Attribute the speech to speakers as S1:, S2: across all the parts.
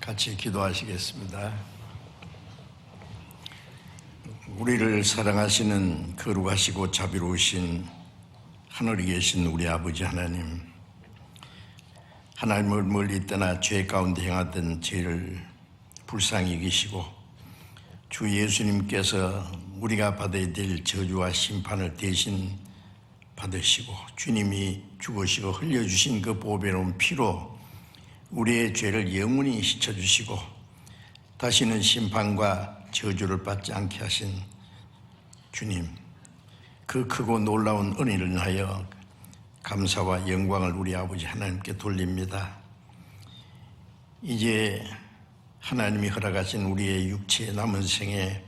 S1: 같이 기도하시겠습니다. 우리를 사랑하시는 거룩하시고 자비로우신 하늘에 계신 우리 아버지 하나님, 하나님을 멀리 떠나 죄 가운데 행하던 죄를 불쌍히 여기시고 주 예수님께서 우리가 받아야 될 저주와 심판을 대신 받으시고 주님이 죽으시고 흘려주신 그 보배로운 피로 우리의 죄를 영원히 씻어주시고 다시는 심판과 저주를 받지 않게 하신 주님, 그 크고 놀라운 은혜를 인하여 감사와 영광을 우리 아버지 하나님께 돌립니다. 이제 하나님이 허락하신 우리의 육체의 남은 생에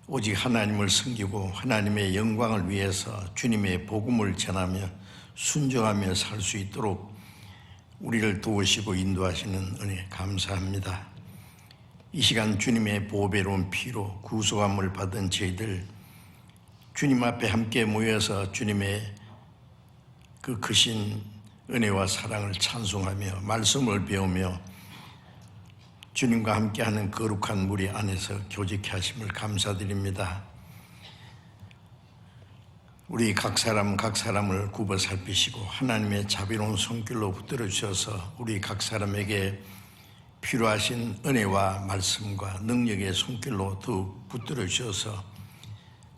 S1: 오직 하나님을 섬기고 하나님의 영광을 위해서 주님의 복음을 전하며 순종하며 살 수 있도록 우리를 도우시고 인도하시는 은혜 감사합니다. 이 시간 주님의 보배로운 피로 구속함을 받은 저희들 주님 앞에 함께 모여서 주님의 그 크신 은혜와 사랑을 찬송하며 말씀을 배우며 주님과 함께하는 거룩한 무리 안에서 교제케 하심을 감사드립니다. 우리 각 사람을 굽어 살피시고 하나님의 자비로운 손길로 붙들어 주셔서 우리 각 사람에게 필요하신 은혜와 말씀과 능력의 손길로 더욱 붙들어 주셔서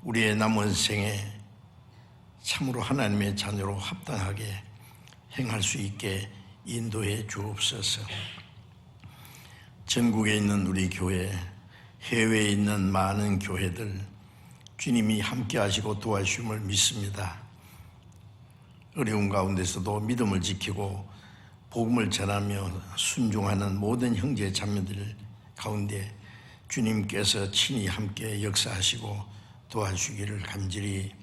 S1: 우리의 남은 생에 참으로 하나님의 자녀로 합당하게 행할 수 있게 인도해 주옵소서. 전국에 있는 우리 교회, 해외에 있는 많은 교회들 주님이 함께 하시고 도와주심을 믿습니다. 어려운 가운데서도 믿음을 지키고 복음을 전하며 순종하는 모든 형제 자매들 가운데 주님께서 친히 함께 역사하시고 도와주기를 간절히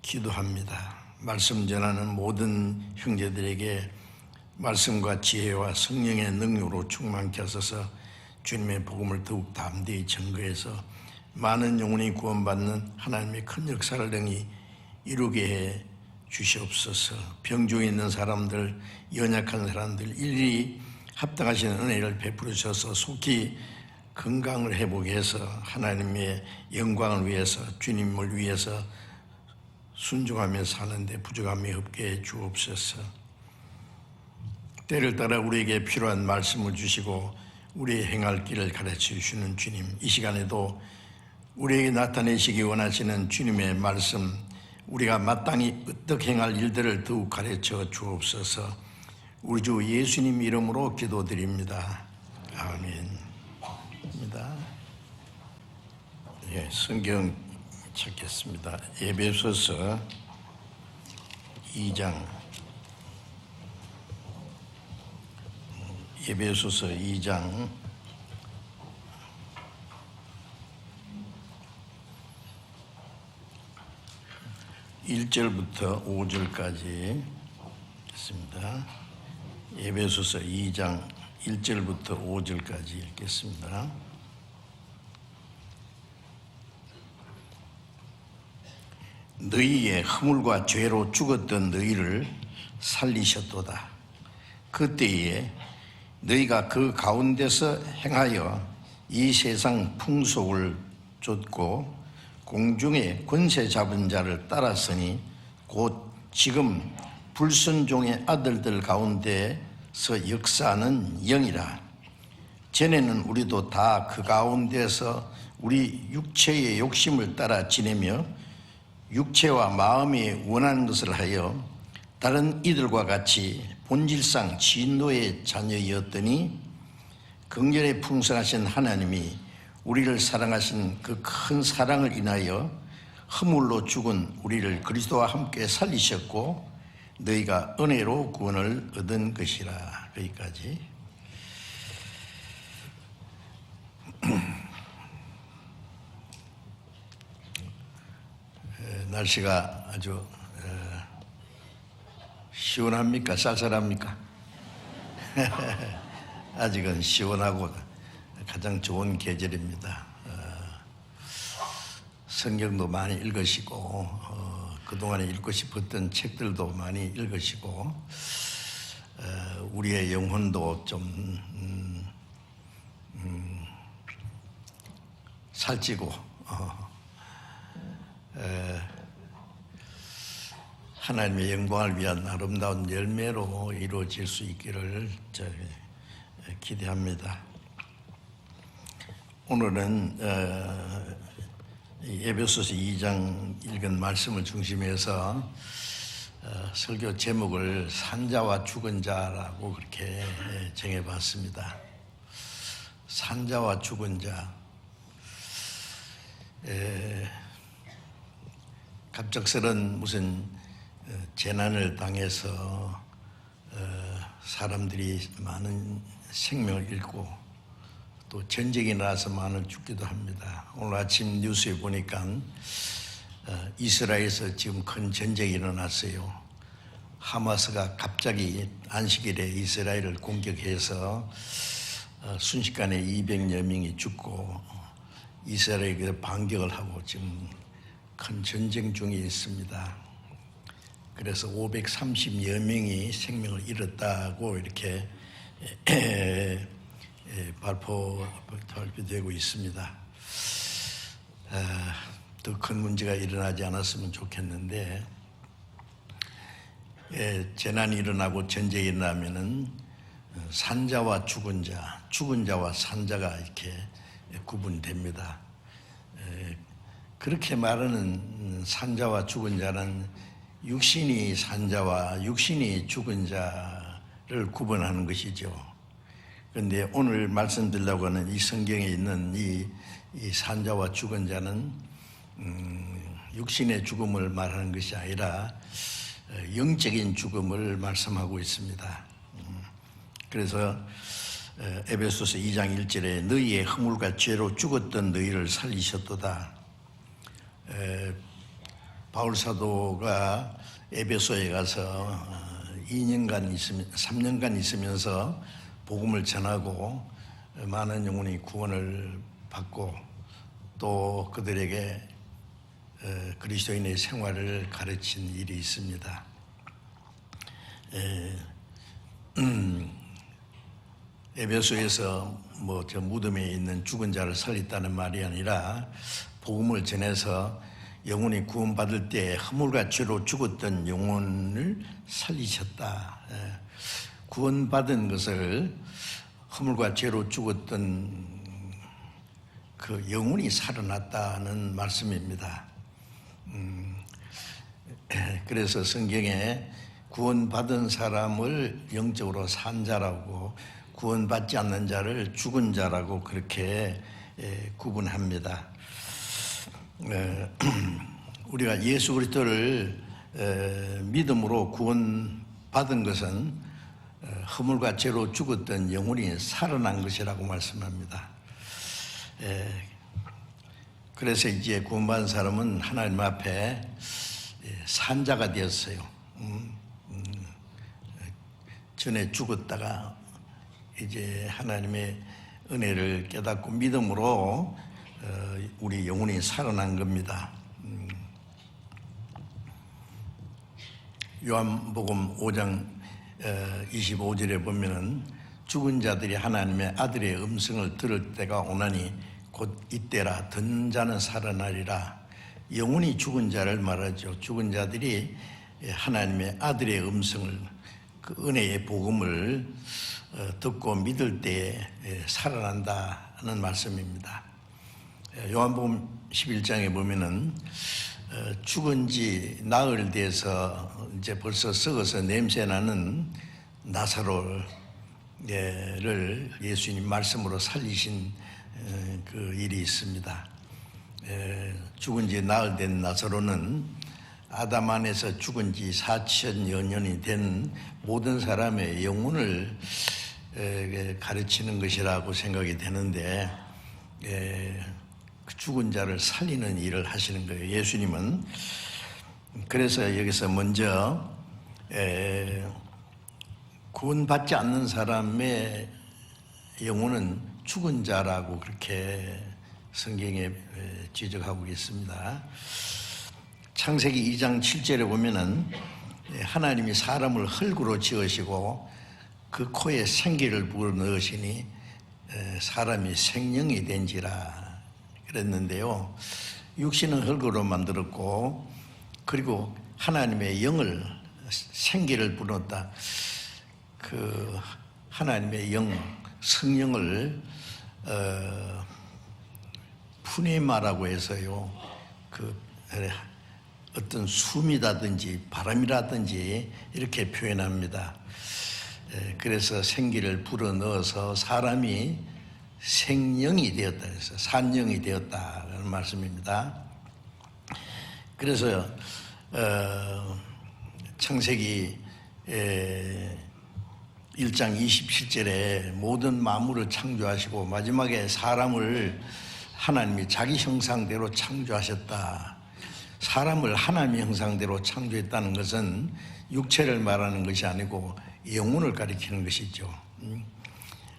S1: 기도합니다. 말씀 전하는 모든 형제들에게 말씀과 지혜와 성령의 능력으로 충만케 하소서. 주님의 복음을 더욱 담대히 전거해서 많은 영혼이 구원받는 하나님의 큰 역사를 능히 이루게 해 주시옵소서. 병중에 있는 사람들, 연약한 사람들 일일이 합당하신 은혜를 베풀어 주셔서 속히 건강을 회복해 해서 하나님의 영광을 위해서 주님을 위해서 순종하며 사는데 부족함이 없게 해 주옵소서. 때를 따라 우리에게 필요한 말씀을 주시고 우리의 행할 길을 가르쳐 주시는 주님, 이 시간에도 우리에게 나타내시기 원하시는 주님의 말씀, 우리가 마땅히 어떻게 행할 일들을 더욱 가르쳐 주옵소서. 우리 주 예수님 이름으로 기도드립니다. 아멘. 예, 성경 찾겠습니다. 에베소서 2장 1절부터 5절까지 읽겠습니다. 에베소서 2장 1절부터 5절까지 읽겠습니다. 너희의 허물과 죄로 죽었던 너희를 살리셨도다. 그때에 너희가 그 가운데서 행하여 이 세상 풍속을 좇고 공중의 권세 잡은 자를 따랐으니 곧 지금 불순종의 아들들 가운데서 역사하는 영이라. 전에는 우리도 다 그 가운데서 우리 육체의 욕심을 따라 지내며 육체와 마음이 원하는 것을 하여 다른 이들과 같이 본질상 진노의 자녀였더니 긍휼에 풍성하신 하나님이 우리를 사랑하신 그 큰 사랑을 인하여 허물로 죽은 우리를 그리스도와 함께 살리셨고 너희가 은혜로 구원을 얻은 것이라. 여기까지. 날씨가 아주 시원합니까? 쌀쌀합니까? 아직은 시원하고 가장 좋은 계절입니다. 성경도 많이 읽으시고 그동안에 읽고 싶었던 책들도 많이 읽으시고 우리의 영혼도 좀 살찌고 하나님의 영광을 위한 아름다운 열매로 이루어질 수 있기를 기대합니다. 오늘은 에베소서 2장 읽은 말씀을 중심해서 설교 제목을 산자와 죽은 자라고 그렇게 정해봤습니다. 산자와 죽은 자. 갑작스런 무슨 재난을 당해서 사람들이 많은 생명을 잃고 또 전쟁이 나서 많은 죽기도 합니다. 오늘 아침 뉴스에 보니까 이스라엘에서 지금 큰 전쟁이 일어났어요. 하마스가 갑자기 안식일에 이스라엘을 공격해서 순식간에 200여 명이 죽고 이스라엘이 반격을 하고 지금 큰 전쟁 중에 있습니다. 그래서 530여 명이 생명을 잃었다고 이렇게 발표되고 있습니다. 더 큰 문제가 일어나지 않았으면 좋겠는데 재난이 일어나고 전쟁이 일어나면은 산자와 죽은 자, 죽은 자와 산자가 이렇게 구분됩니다. 그렇게 말하는 산자와 죽은 자는 육신이 산자와 육신이 죽은 자를 구분하는 것이죠. 그런데 오늘 말씀드리려고 하는 이 성경에 있는 이 산자와 죽은 자는 육신의 죽음을 말하는 것이 아니라 영적인 죽음을 말씀하고 있습니다. 그래서 에베소서 2장 1절에 너희의 허물과 죄로 죽었던 너희를 살리셨도다. 바울 사도가 에베소에 가서 3년간 있으면서 복음을 전하고 많은 영혼이 구원을 받고 또 그들에게 그리스도인의 생활을 가르친 일이 있습니다. 에베소에서 저 무덤에 있는 죽은 자를 살렸다는 말이 아니라 복음을 전해서 영혼이 구원받을 때 허물과 죄로 죽었던 영혼을 살리셨다. 구원받은 것을 허물과 죄로 죽었던 그 영혼이 살아났다는 말씀입니다. 그래서 성경에 구원받은 사람을 영적으로 산 자라고 구원받지 않는 자를 죽은 자라고 그렇게 구분합니다. 우리가 예수 그리스도를 믿음으로 구원받은 것은 허물과 죄로 죽었던 영혼이 살아난 것이라고 말씀합니다. 그래서 이제 구원받은 사람은 하나님 앞에 산자가 되었어요. 전에 죽었다가 이제 하나님의 은혜를 깨닫고 믿음으로 우리 영혼이 살아난 겁니다. 요한복음 5장 25절에 보면은 죽은 자들이 하나님의 아들의 음성을 들을 때가 오나니 곧 이때라 듣는 자는 살아나리라. 영혼이 죽은 자를 말하죠. 죽은 자들이 하나님의 아들의 음성을 그 은혜의 복음을 듣고 믿을 때 살아난다는 말씀입니다. 요한복음 11장에 보면은 죽은 지 나흘 돼서 이제 벌써 썩어서 냄새나는 나사로를 예수님 말씀으로 살리신 그 일이 있습니다. 죽은 지 나흘 된 나사로는 아담 안에서 죽은 지 4,000여 년이 된 모든 사람의 영혼을 가르치는 것이라고 생각이 되는데 그 죽은 자를 살리는 일을 하시는 거예요. 예수님은. 그래서 여기서 먼저 구원받지 않는 사람의 영혼은 죽은 자라고 그렇게 성경에 지적하고 있습니다. 창세기 2장 7절에 보면은 하나님이 사람을 흙으로 지으시고 그 코에 생기를 불어넣으시니 사람이 생명이 된지라 그랬는데요. 육신은 흙으로 만들었고, 그리고 하나님의 영을, 생기를 불었다. 그 하나님의 영, 성령을 푸네마라고 해서요, 그 어떤 숨이라든지 바람이라든지 이렇게 표현합니다. 그래서 생기를 불어넣어서 사람이 생령이 되었다 해서 산령이 되었다는 말씀입니다. 그래서 창세기 1장 27절에 모든 만물을 창조하시고 마지막에 사람을 하나님이 자기 형상대로 창조하셨다. 사람을 하나님의 형상대로 창조했다는 것은 육체를 말하는 것이 아니고 영혼을 가리키는 것이죠.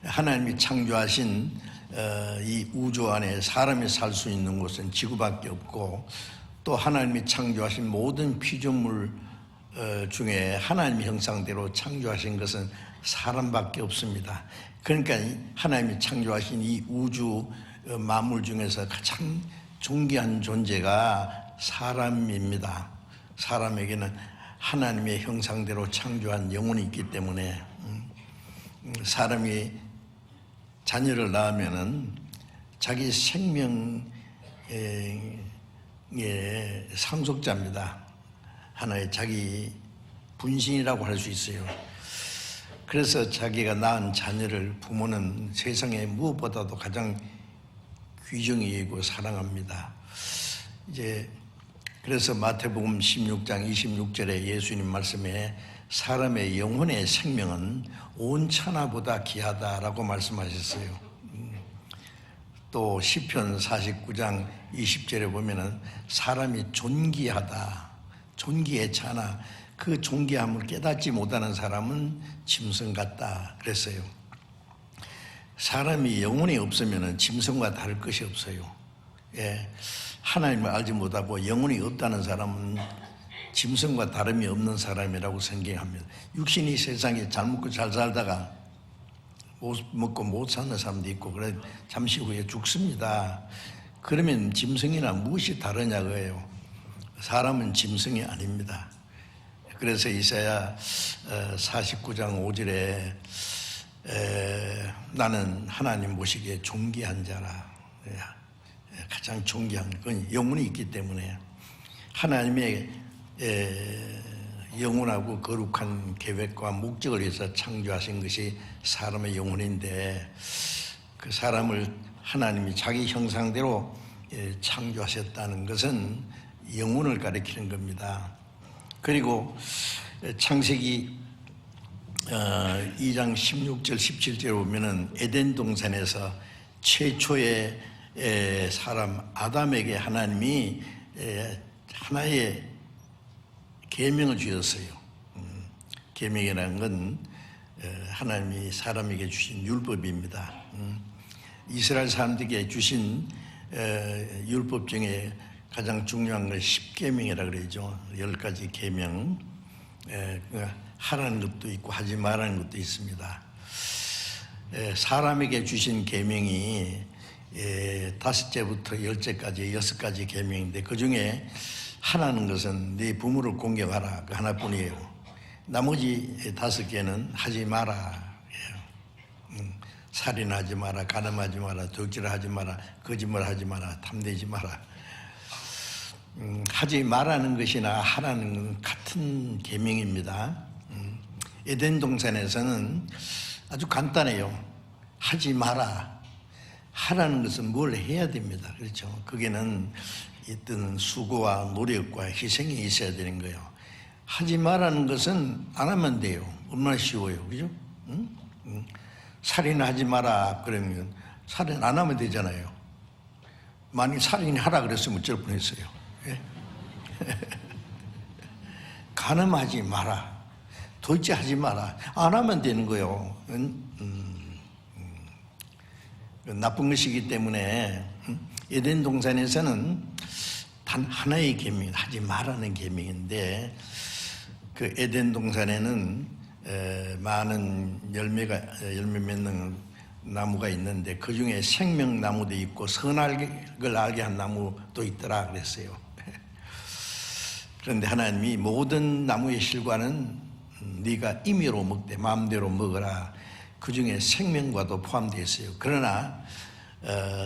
S1: 하나님이 창조하신 이 우주 안에 사람이 살 수 있는 곳은 지구밖에 없고, 또 하나님이 창조하신 모든 피조물 중에 하나님의 형상대로 창조하신 것은 사람밖에 없습니다. 그러니까 하나님이 창조하신 이 우주 만물 중에서 가장 존귀한 존재가 사람입니다. 사람에게는 하나님의 형상대로 창조한 영혼이 있기 때문에 사람이 자녀를 낳으면은 자기 생명의 상속자입니다. 하나의 자기 분신이라고 할 수 있어요. 그래서 자기가 낳은 자녀를 부모는 세상에 무엇보다도 가장 귀중히 여기고 사랑합니다. 이제 그래서 마태복음 16장 26절에 예수님 말씀에 사람의 영혼의 생명은 온 천하보다 귀하다라고 말씀하셨어요. 또 시편 49장 20절에 보면은 사람이 존귀하다, 존귀의 차나 그 존귀함을 깨닫지 못하는 사람은 짐승 같다 그랬어요. 사람이 영혼이 없으면은 짐승과 다를 것이 없어요. 예, 하나님을 알지 못하고 영혼이 없다는 사람은 짐승과 다름이 없는 사람이라고 생각합니다. 육신이 세상에 잘 먹고 잘 살다가 못 먹고 못 사는 사람도 있고, 그래 잠시 후에 죽습니다. 그러면 짐승이나 무엇이 다르냐고요. 사람은 짐승이 아닙니다. 그래서 이사야 49장 5절에 나는 하나님 보시기에 존귀한 자라. 가장 존귀한 건 영혼이 있기 때문에 하나님의 영원하고 거룩한 계획과 목적을 위해서 창조하신 것이 사람의 영혼인데, 그 사람을 하나님이 자기 형상대로 창조하셨다는 것은 영혼을 가리키는 겁니다. 그리고 창세기 2장 16절 17절에 보면은 에덴 동산에서 최초의 사람 아담에게 하나님이 하나의 계명을 주셨어요. 계명이라는 건 하나님이 사람에게 주신 율법입니다. 이스라엘 사람들에게 주신 율법 중에 가장 중요한 건 10계명이라고 그러죠. 10가지 계명. 하라는 것도 있고 하지 말라는 것도 있습니다. 사람에게 주신 계명이 5제부터 10제까지 6가지 계명인데, 그 중에 하나는 것은 네 부모를 공경하라, 그 하나뿐이에요. 나머지 5개는 하지 마라. 살인하지 마라, 간음하지 마라, 덕질하지 마라, 거짓말하지 마라, 탐내지 마라. 하지 말라는 것이나 하라는 건 같은 계명입니다. 에덴 동산에서는 아주 간단해요. 하지 마라. 하라는 것은 뭘 해야 됩니다. 그렇죠? 거기는 어떤 수고와 노력과 희생이 있어야 되는 거예요. 하지 말라는 것은 안 하면 돼요. 얼마나 쉬워요. 그죠? 살인하지 마라 그러면 살인 안 하면 되잖아요. 만약 살인하라 그랬으면 어쩔 뻔했어요. 예? 간음하지 마라, 도대체 하지 마라, 안 하면 되는 거예요. 나쁜 것이기 때문에 에덴 동산에서는 단 하나의 계명, 하지 말라는 계명인데, 그 에덴 동산에는 많은 열매 맺는 나무가 있는데 그 중에 생명나무도 있고 선악을 알게 한 나무도 있더라 그랬어요. 그런데 하나님이 모든 나무의 실과는 네가 임의로 먹되 마음대로 먹어라. 그 중에 생명과도 포함되어 있어요. 그러나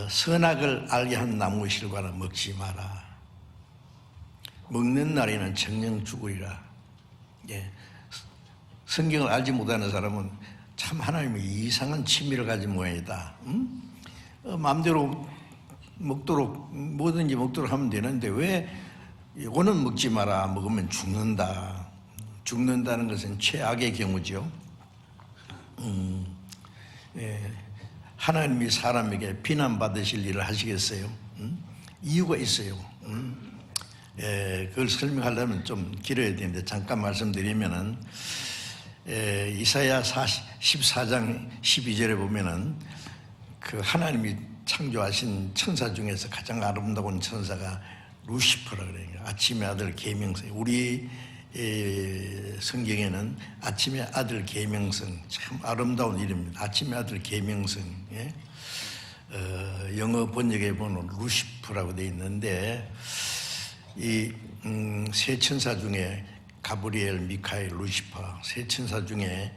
S1: 선악을 알게 한 나무의 실과는 먹지 마라. 먹는 날에는 정녕 죽으리라. 예. 성경을 알지 못하는 사람은 참 하나님이 이상한 취미를 가진 모양이다. 마음대로 먹도록 뭐든지 먹도록 하면 되는데 왜 이거는 먹지 마라. 먹으면 죽는다. 죽는다는 것은 최악의 경우죠. 예. 하나님이 사람에게 비난받으실 일을 하시겠어요? 이유가 있어요. 예, 그걸 설명하려면 좀 길어야 되는데 잠깐 말씀드리면은 이사야 14장 12절에 보면은 그 하나님이 창조하신 천사 중에서 가장 아름다운 천사가 루시퍼라 그래요. 아침의 아들 계명성. 우리 성경에는 아침의 아들 계명성, 참 아름다운 이름입니다. 아침의 아들 계명성. 예? 영어 번역에 보면 루시퍼라고 되어 있는데 이 세 천사 중에 가브리엘, 미카엘, 루시퍼 세 천사 중에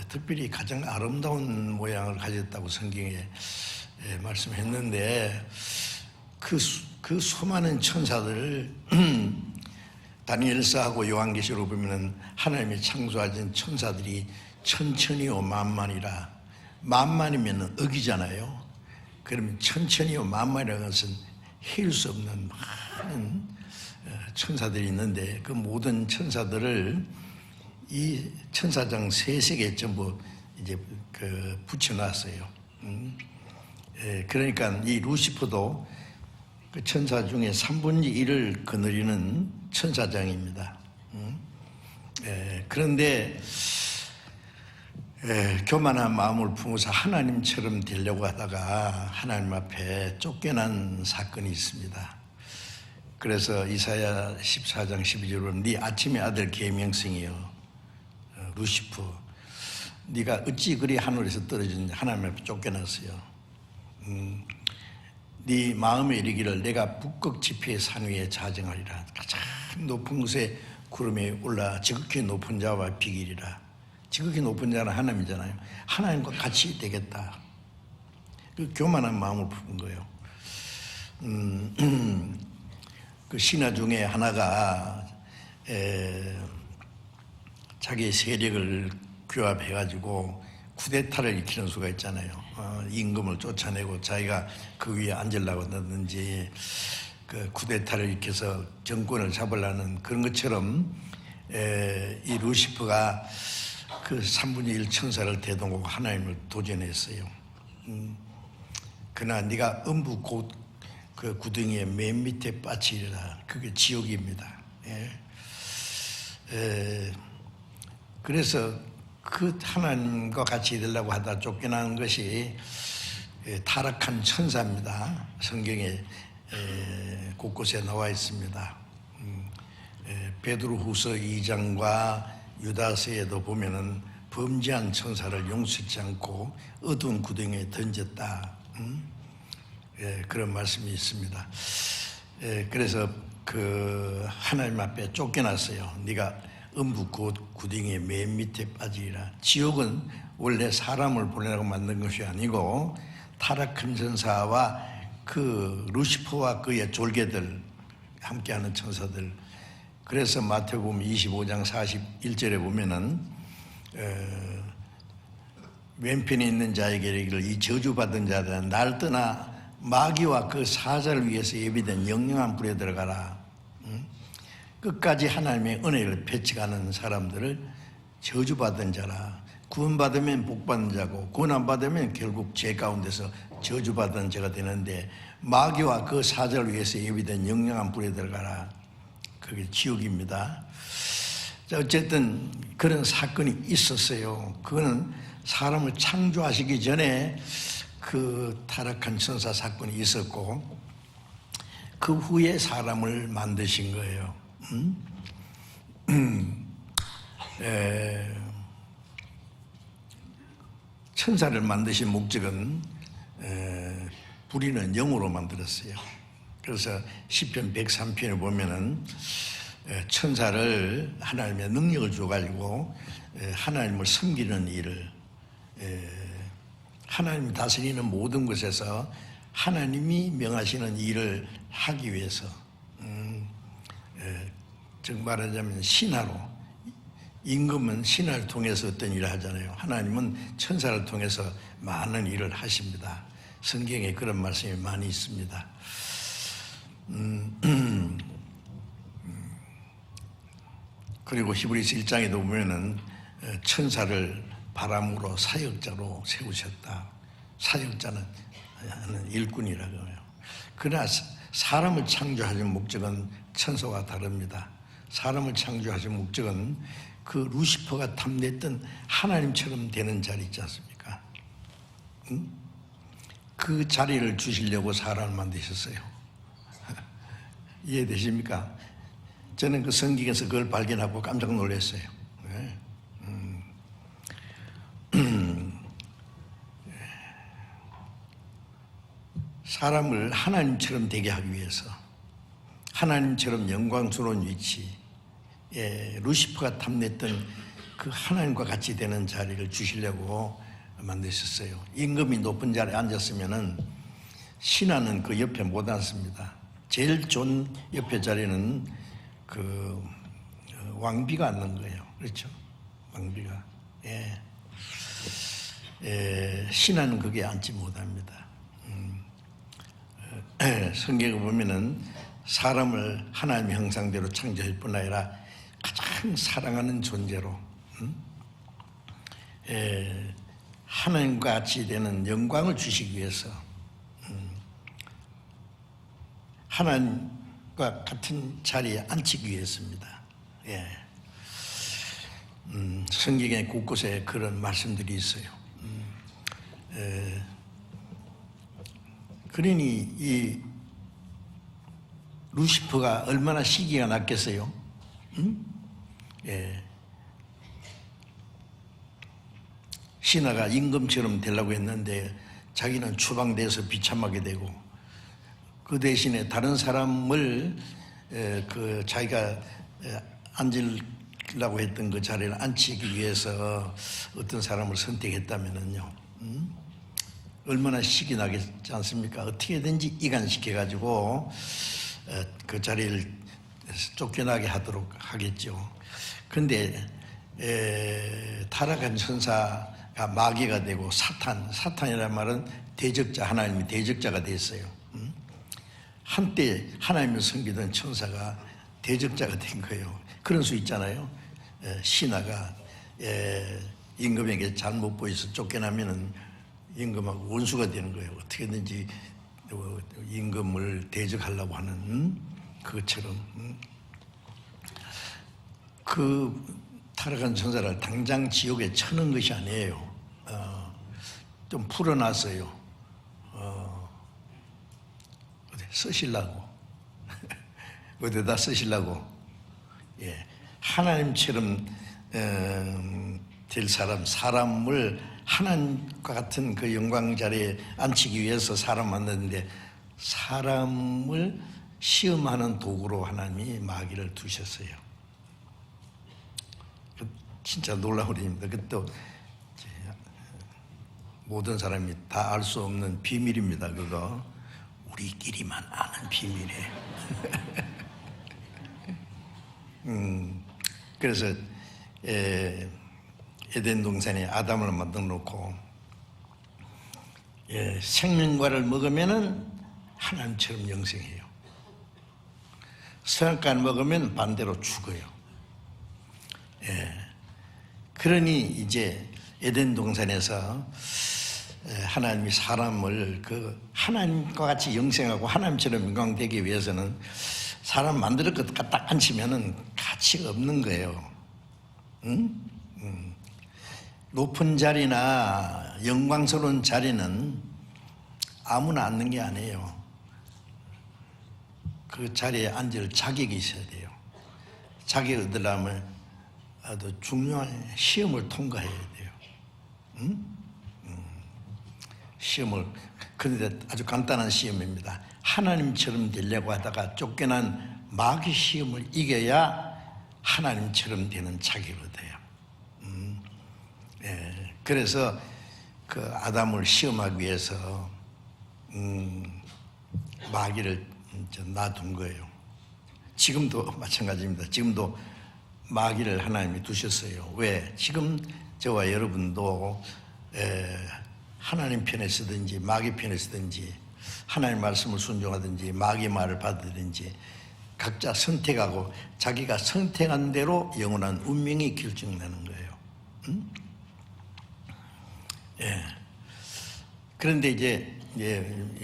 S1: 특별히 가장 아름다운 모양을 가졌다고 성경에 말씀했는데 그 수많은 천사들을 다니엘서하고 요한계시록 보면은 하나님이 창조하신 천사들이 천천히요 만만이라. 만만이면 억이잖아요. 그러면 천천히요 만만이라는 것은 헤일 수 없는 많은 천사들이 있는데 그 모든 천사들을 이 천사장 세색에 전부 이제 붙여놨어요. 그러니까 이 루시퍼도 그 천사 중에 3분의 1을 거느리는 천사장입니다. 그런데 교만한 마음을 품어서 하나님처럼 되려고 하다가 하나님 앞에 쫓겨난 사건이 있습니다. 그래서 이사야 14장 12절은 네 아침의 아들 계명성이여 루시퍼 네가 어찌 그리 하늘에서 떨어졌냐. 하나님 앞에 쫓겨났어요. 네 마음에 이르기를 내가 북극 지폐의 산 위에 자정하리라. 가장 높은 곳에 구름에 올라 지극히 높은 자와 비기리라. 지극히 높은 자는 하나님이잖아요. 하나님과 같이 되겠다. 그 교만한 마음을 품은 거예요. 그 신하 중에 하나가 자기의 세력을 규합해가지고 쿠데타를 일으키는 수가 있잖아요. 임금을 쫓아내고 자기가 그 위에 앉으려고 하든지 그 쿠데타를 일으켜서 정권을 잡으려는 그런 것처럼 이 루시퍼가 그 3분의 1 천사를 대동하고 하나님을 도전했어요. 그러나 네가 음부 곧 그 구덩이의 맨 밑에 빠지리라. 그게 지옥입니다. 그래서 그 하나님과 같이 되려고 하다 쫓겨나는 것이 타락한 천사입니다. 성경에 곳곳에 나와 있습니다. 베드로후서 2장과 유다서에도 보면은 범죄한 천사를 용서치 않고 어두운 구덩이에 던졌다. 그런 말씀이 있습니다. 그래서 그 하나님 앞에 쫓겨났어요. 네가 음부 구덩이의 맨 밑에 빠지리라. 지옥은 원래 사람을 보내라고 만든 것이 아니고 타락한 천사와 그 루시퍼와 그의 졸개들 함께하는 천사들. 그래서 마태복음 25장 41절에 보면은 왼편에 있는 자에게 이르기를 이 저주받은 자들은 날 떠나 마귀와 그 사자를 위해서 예비된 영영한 불에 들어가라. 끝까지 하나님의 은혜를 배척하는 사람들을 저주받은 자라. 구원받으면 복받는 자고 구원 안 받으면 결국 죄 가운데서 저주받은 자가 되는데 마귀와 그 사자를 위해서 예비된 영영한 불에 들어가라. 그게 지옥입니다. 자, 어쨌든 그런 사건이 있었어요. 그거는 사람을 창조하시기 전에 그 타락한 천사 사건이 있었고 그 후에 사람을 만드신 거예요. 천사를 만드신 목적은 우리는 영으로 만들었어요. 그래서 시편 103편에 보면은 천사를 하나님의 능력을 줘가지고 하나님을 섬기는 일을, 하나님이 다스리는 모든 곳에서 하나님이 명하시는 일을 하기 위해서, 즉 말하자면 신하로, 임금은 신하를 통해서 어떤 일을 하잖아요. 하나님은 천사를 통해서 많은 일을 하십니다. 성경에 그런 말씀이 많이 있습니다. 그리고 히브리서 1장에도 보면은 천사를 바람으로 사역자로 세우셨다. 사역자는 일꾼이라고 해요. 그러나 사람을 창조하신 목적은 천사와 다릅니다. 사람을 창조하신 목적은 그 루시퍼가 탐냈던 하나님처럼 되는 자리 있지 않습니까? 그 자리를 주시려고 사람을 만드셨어요. 이해되십니까? 저는 그 성경에서 그걸 발견하고 깜짝 놀랐어요. 사람을 하나님처럼 되게 하기 위해서, 하나님처럼 영광스러운 위치, 루시퍼가 탐냈던 그 하나님과 같이 되는 자리를 주시려고 만드셨어요. 임금이 높은 자리에 앉았으면은 신하는 그 옆에 못 앉습니다. 제일 좋은 옆에 자리는 그 왕비가 앉는 거예요. 그렇죠? 왕비가. 신하는 거기에 앉지 못합니다. 성경에 보면은 사람을 하나님의 형상대로 창조할 뿐 아니라 가장 사랑하는 존재로, 하나님과 같이 되는 영광을 주시기 위해서, 하나님과 같은 자리에 앉히기 위해서입니다. 성경의 곳곳에 그런 말씀들이 있어요. 그러니 이 루시퍼가 얼마나 시기가 났겠어요? 신하가 임금처럼 되려고 했는데 자기는 추방돼서 비참하게 되고, 그 대신에 다른 사람을 그 자기가 앉으려고 했던 그 자리를 앉히기 위해서 어떤 사람을 선택했다면은요, 얼마나 식이 나겠지 않습니까? 어떻게든지 이간시켜가지고 그 자리를 쫓겨나게 하도록 하겠죠. 근데 타락한 천사가 마귀가 되고 사탄이라는 말은 대적자, 하나님이 대적자가 됐어요. 한때 하나님을 섬기던 천사가 대적자가 된 거예요. 그런 수 있잖아요. 신하가 임금에게 잘못 보여서 쫓겨나면은 임금하고 원수가 되는 거예요. 어떻게든지 임금을 대적하려고 하는 그것처럼. 그 타락한 천사를 당장 지옥에 쳐넣은 것이 아니에요. 좀 풀어놨어요. 쓰시려고. 어디다 쓰시려고. 하나님처럼 될 사람을 하나님과 같은 그 영광 자리에 앉히기 위해서 사람 만났는데, 사람을 시험하는 도구로 하나님이 마귀를 두셨어요. 진짜 놀라운 일입니다. 그것도 모든 사람이 다 알 수 없는 비밀입니다. 그거 우리끼리만 아는 비밀이에요. 그래서 에덴 동산에 아담을 만들어 놓고, 생명과를 먹으면은 하나님처럼 영생해요. 선악과를 먹으면 반대로 죽어요. 그러니 이제 에덴 동산에서 하나님이 사람을 그 하나님과 같이 영생하고 하나님처럼 영광되기 위해서는 사람 만들었고 딱 앉히면은 가치가 없는 거예요. 높은 자리나 영광스러운 자리는 아무나 앉는 게 아니에요. 그 자리에 앉을 자격이 있어야 돼요. 자격을 얻으려면 아주 중요한 시험을 통과해야 돼요. 시험을, 그런데 아주 간단한 시험입니다. 하나님처럼 되려고 하다가 쫓겨난 마귀 시험을 이겨야 하나님처럼 되는 자격이 돼요. 그래서 그 아담을 시험하기 위해서 마귀를 놔둔 거예요. 지금도 마찬가지입니다. 지금도 마귀를 하나님이 두셨어요. 왜? 지금 저와 여러분도 하나님 편에 서든지 마귀 편에 서든지 하나님 말씀을 순종하든지 마귀 말을 받든지 각자 선택하고 자기가 선택한 대로 영원한 운명이 결정나는 거예요. 그런데 이제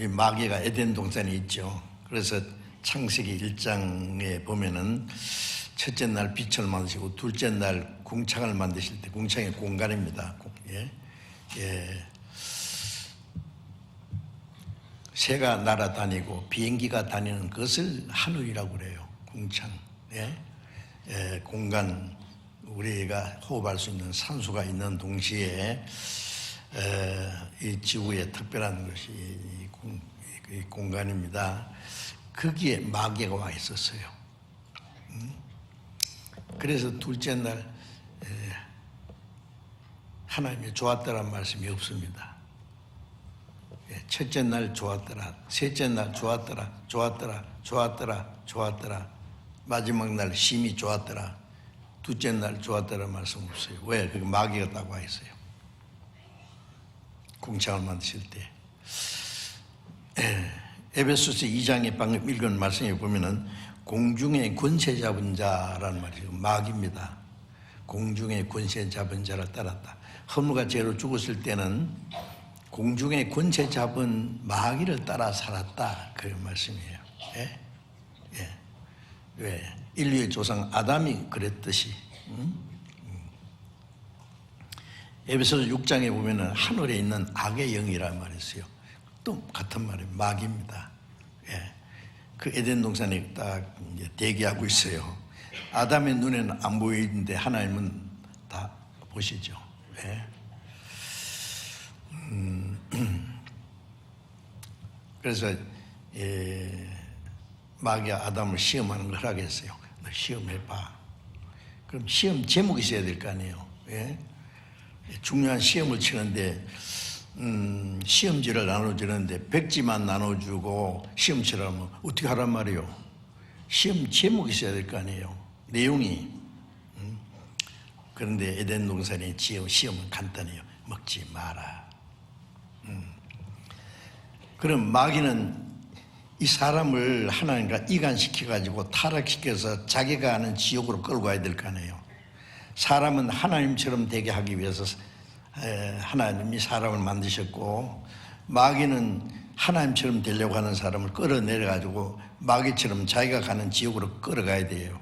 S1: 마귀가 에덴 동산에 있죠. 그래서 창세기 1장에 보면은 첫째 날 빛을 만드시고 둘째 날 궁창을 만드실 때, 궁창의 공간입니다. 새가 날아다니고 비행기가 다니는 것을 하늘이라고 그래요. 궁창. 공간, 우리가 호흡할 수 있는 산소가 있는 동시에 이 지구의 특별한 것이 이 공간입니다. 거기에 마귀가 와 있었어요. 그래서 둘째 날 하나님이 좋았더란 말씀이 없습니다. 첫째 날 좋았더라, 셋째 날 좋았더라, 좋았더라, 좋았더라, 좋았더라, 마지막 날 심히 좋았더라, 둘째 날 좋았더라 말씀 없어요. 왜? 그 마귀가 딱 와 있어요. 궁창을 만드실 때. 에베소서 2장에 방금 읽은 말씀에 보면은 공중의 권세 잡은 자라는 말이죠. 마귀입니다. 공중의 권세 잡은 자를 따랐다. 허무가 죄로 죽었을 때는 공중의 권세 잡은 마귀를 따라 살았다. 그런 말씀이에요. 왜? 인류의 조상 아담이 그랬듯이. 에베소서 6장에 보면은 하늘에 있는 악의 영이라는 말이 있어요. 또 같은 말이에요. 마귀입니다. 그 에덴 동산에 딱 이제 대기하고 있어요. 아담의 눈에는 안 보이는데 하나님은 다 보시죠. 그래서 마귀가 아담을 시험하는 걸 허락했어요. 너 시험해봐. 그럼 시험 제목이 있어야 될 거 아니에요. 중요한 시험을 치는데 시험지를 나눠주는데 백지만 나눠주고 시험 치라면 어떻게 하란 말이에요. 시험 제목이 있어야 될 거 아니에요. 내용이. 그런데 에덴 동산의 시험은 간단해요. 먹지 마라. 그럼 마귀는 이 사람을 하나님과 이간시켜가지고 타락시켜서 자기가 아는 지옥으로 끌고 가야 될 거 아니에요. 사람은 하나님처럼 되게 하기 위해서 하나님이 사람을 만드셨고, 마귀는 하나님처럼 되려고 하는 사람을 끌어내려가지고 마귀처럼 자기가 가는 지옥으로 끌어가야 돼요.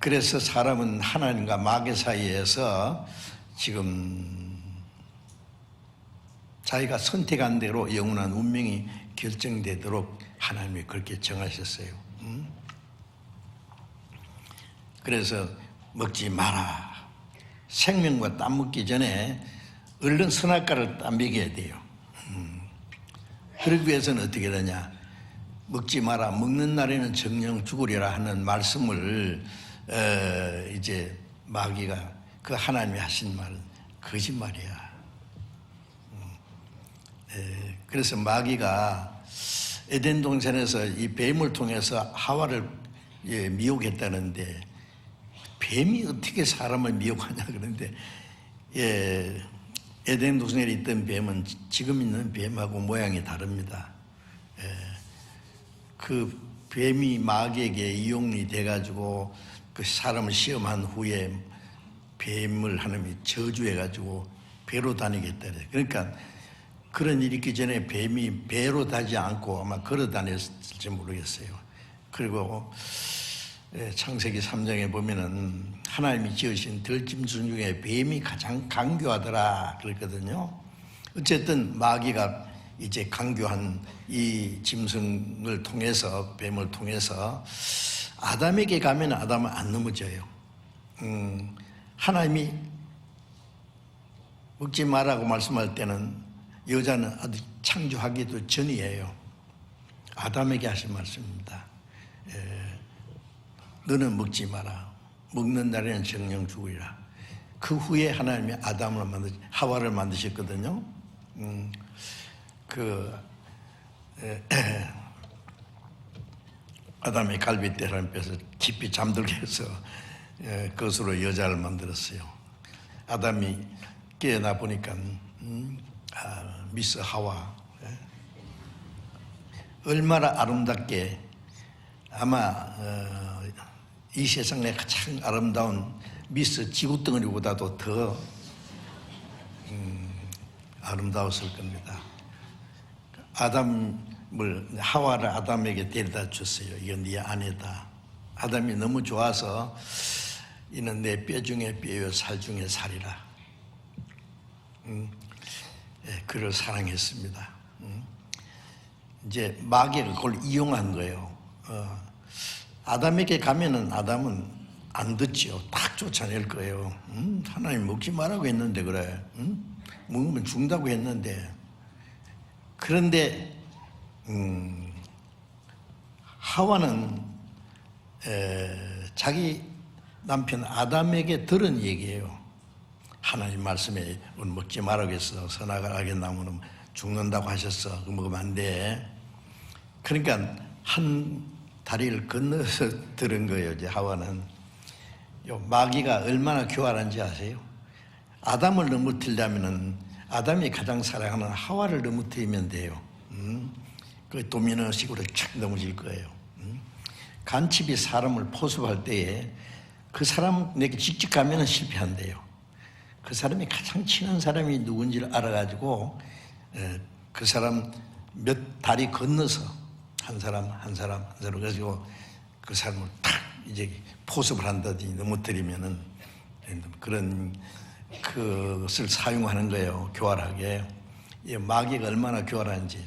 S1: 그래서 사람은 하나님과 마귀 사이에서 지금 자기가 선택한 대로 영원한 운명이 결정되도록 하나님이 그렇게 정하셨어요. 그래서 먹지 마라. 생명과 땀 먹기 전에 얼른 선악과를 딱 먹여야 돼요. 그러기 위해서는 어떻게 되냐. 먹지 마라. 먹는 날에는 정령 죽으리라 하는 말씀을 이제 마귀가 그 하나님이 하신 말은 거짓말이야. 그래서 마귀가 에덴 동산에서 이 뱀을 통해서 하와를 미혹했다는데, 뱀이 어떻게 사람을 미혹하냐 그러는데, 에덴 동산에 있던 뱀은 지금 있는 뱀하고 모양이 다릅니다. 그 뱀이 마귀에게 이용이 돼가지고 그 사람을 시험한 후에 뱀을 하나님이 저주해가지고 배로 다니겠다. 그러니까 그런 일이 있기 전에 뱀이 배로 다니지 않고 아마 걸어 다녔을지 모르겠어요. 그리고 창세기 3장에 보면은 하나님이 지으신 들짐승 중에 뱀이 가장 강교하더라 그랬거든요. 어쨌든 마귀가 이제 강교한 이 짐승을 통해서, 뱀을 통해서 아담에게 가면 아담은 안 넘어져요. 하나님이 먹지 말라고 말씀할 때는 여자는 아직 창조하기도 전이에요. 아담에게 하신 말씀입니다. 너는 먹지 마라. 먹는 날에는 정령 죽으리라. 그 후에 하나님이 하와를 만드셨거든요. 아담의 갈빗대 하나님께서 깊이 잠들게 해서 그것으로 여자를 만들었어요. 아담이 깨어나 보니까 미스 하와, 얼마나 아름답게, 아마 이 세상에 가장 아름다운 미스 지구덩어리보다도 더 아름다웠을 겁니다. 하와를 아담에게 데려다 줬어요. 이건 네 아내다. 아담이 너무 좋아서 이는 내 뼈 중에 뼈요 살 중에 살이라. 그를 사랑했습니다. 이제 마귀가 그걸 이용한 거예요. 아담에게 가면은 아담은 안 듣지요. 딱 쫓아낼 거예요. 하나님 먹지 말라고 했는데 그래. 먹으면 죽는다고 했는데. 그런데 하와는 자기 남편 아담에게 들은 얘기예요. 하나님 말씀에 먹지 말라고 했어. 선악을 나무는 죽는다고 하셨어. 그거 먹으면 안 돼. 그러니까 한 다리를 건너서 들은 거예요. 이제 하와는. 마귀가 얼마나 교활한지 아세요? 아담을 넘어뜨리려면은 아담이 가장 사랑하는 하와를 넘어뜨리면 돼요. 그 도미노식으로 착 넘어질 거예요. 간첩이 사람을 포섭할 때에 그 사람에게 직접 가면은 실패한대요. 그 사람이 가장 친한 사람이 누군지를 알아가지고 그 사람 몇 다리 건너서 한 사람 가지고 그 사람을 탁 이제 포섭을 한다든지 넘어뜨리면은 그런 그것을 사용하는 거예요. 교활하게. 마귀가 얼마나 교활한지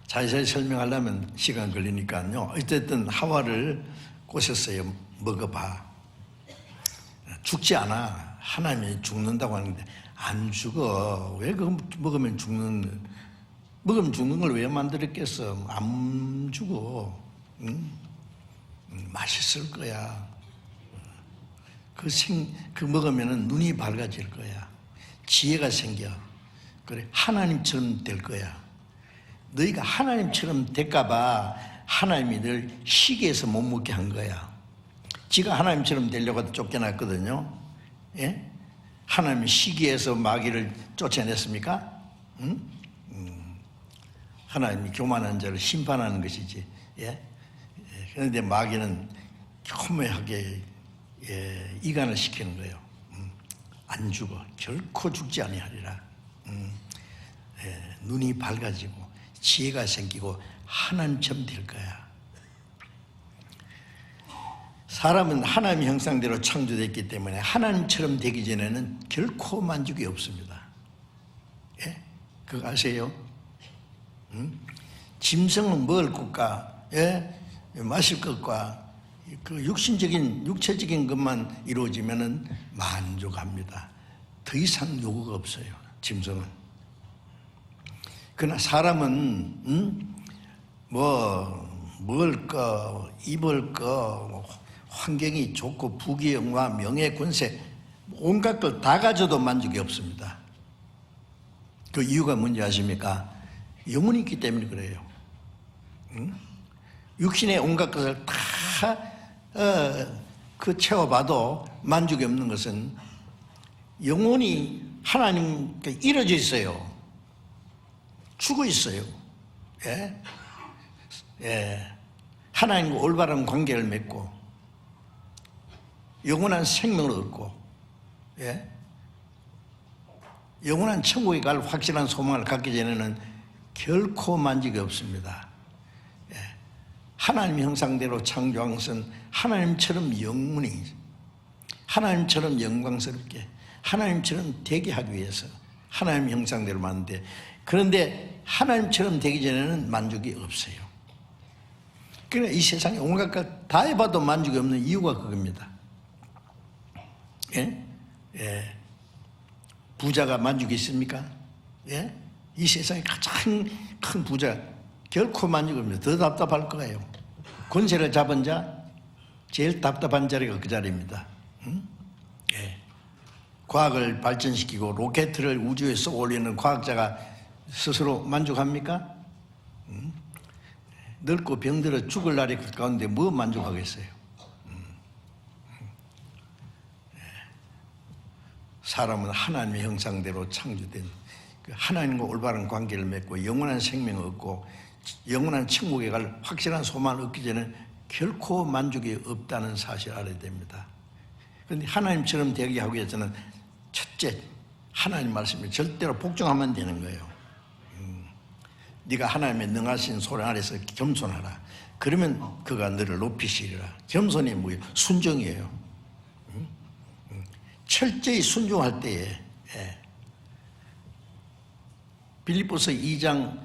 S1: 자세히 설명하려면 시간 걸리니까요. 어쨌든 하와를 꼬셨어요. 먹어봐. 죽지 않아. 하나님이 죽는다고 하는데 안 죽어. 왜 그거 먹으면 죽는 걸 왜 만들었겠어? 안 죽어. 맛있을 거야. 그 먹으면은 눈이 밝아질 거야. 지혜가 생겨. 그래, 하나님처럼 될 거야. 너희가 하나님처럼 될까봐 하나님이 늘 시기해서 못 먹게 한 거야. 지가 하나님처럼 되려고 쫓겨났거든요. 예? 하나님이 시기해서 마귀를 쫓아냈습니까? 응? 하나님이 교만한 자를 심판하는 것이지. 예? 그런데 마귀는 교묘하게 이간을 시키는 거예요. 안 죽어. 결코 죽지 아니하리라. 눈이 밝아지고 지혜가 생기고 하나님처럼 될 거야. 사람은 하나님의 형상대로 창조됐기 때문에 하나님처럼 되기 전에는 결코 만족이 없습니다. 예? 그거 아세요? 짐승은 먹을 것과 마실 것과 그 육체적인 것만 이루어지면은 만족합니다. 더 이상 요구가 없어요. 짐승은. 그러나 사람은 먹을 거, 입을 거, 환경이 좋고 부귀영화, 명예, 권세 온갖 걸 다 가져도 만족이 없습니다. 그 이유가 뭔지 아십니까? 영혼이 있기 때문에 그래요. 육신의 온갖 것을 다 채워봐도 만족이 없는 것은 영혼이 하나님께 이루어져 있어요. 죽어 있어요. 예? 예. 하나님과 올바른 관계를 맺고 영원한 생명을 얻고, 예? 영원한 천국에 갈 확실한 소망을 갖기 전에는 결코 만족이 없습니다. 예. 하나님 형상대로 창조한 것은 하나님처럼 영원히, 하나님처럼 영광스럽게, 하나님처럼 되게 하기 위해서 하나님 형상대로 만드는데, 그런데 하나님처럼 되기 전에는 만족이 없어요. 그러니까 이 세상에 온갖 것 다 해봐도 만족이 없는 이유가 그겁니다. 예? 예. 부자가 만족이 있습니까? 예? 이 세상에 가장 큰 부자 결코 만족이 없습니다. 더 답답할 거예요. 권세를 잡은 자, 제일 답답한 자리가 그 자리입니다. 예. 과학을 발전시키고 로켓을 우주에 쏘 올리는 과학자가 스스로 만족합니까? 늙고 병들어 죽을 날이 가까운데 뭐 만족하겠어요? 사람은 하나님의 형상대로 창조된 하나님과 올바른 관계를 맺고 영원한 생명을 얻고 영원한 천국에 갈 확실한 소망을 얻기 전에 결코 만족이 없다는 사실을 알아야 됩니다. 그런데 하나님처럼 되게 하기 위해서는 첫째, 하나님 말씀에 절대로 복종하면 되는 거예요. 네가 하나님의 능하신 소령 아래서 겸손하라. 그러면 그가 너를 높이시리라. 겸손이 뭐예요? 순종이에요. 철저히 순종할 때에 빌립보서 2장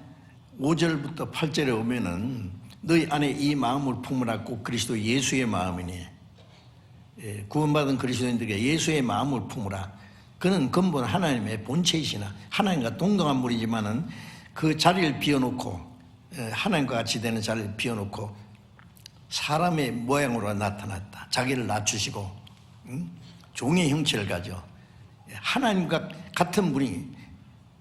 S1: 5절부터 8절에 오면은 너희 안에 이 마음을 품으라. 꼭 그리스도 예수의 마음이니 구원받은 그리스도인들에게 예수의 마음을 품으라. 그는 근본 하나님의 본체이시나 하나님과 동등한 분이지만은 그 자리를 비워놓고 하나님과 같이 되는 자리를 비워놓고 사람의 모양으로 나타났다. 자기를 낮추시고 종의 형체를 가져 하나님과 같은 분이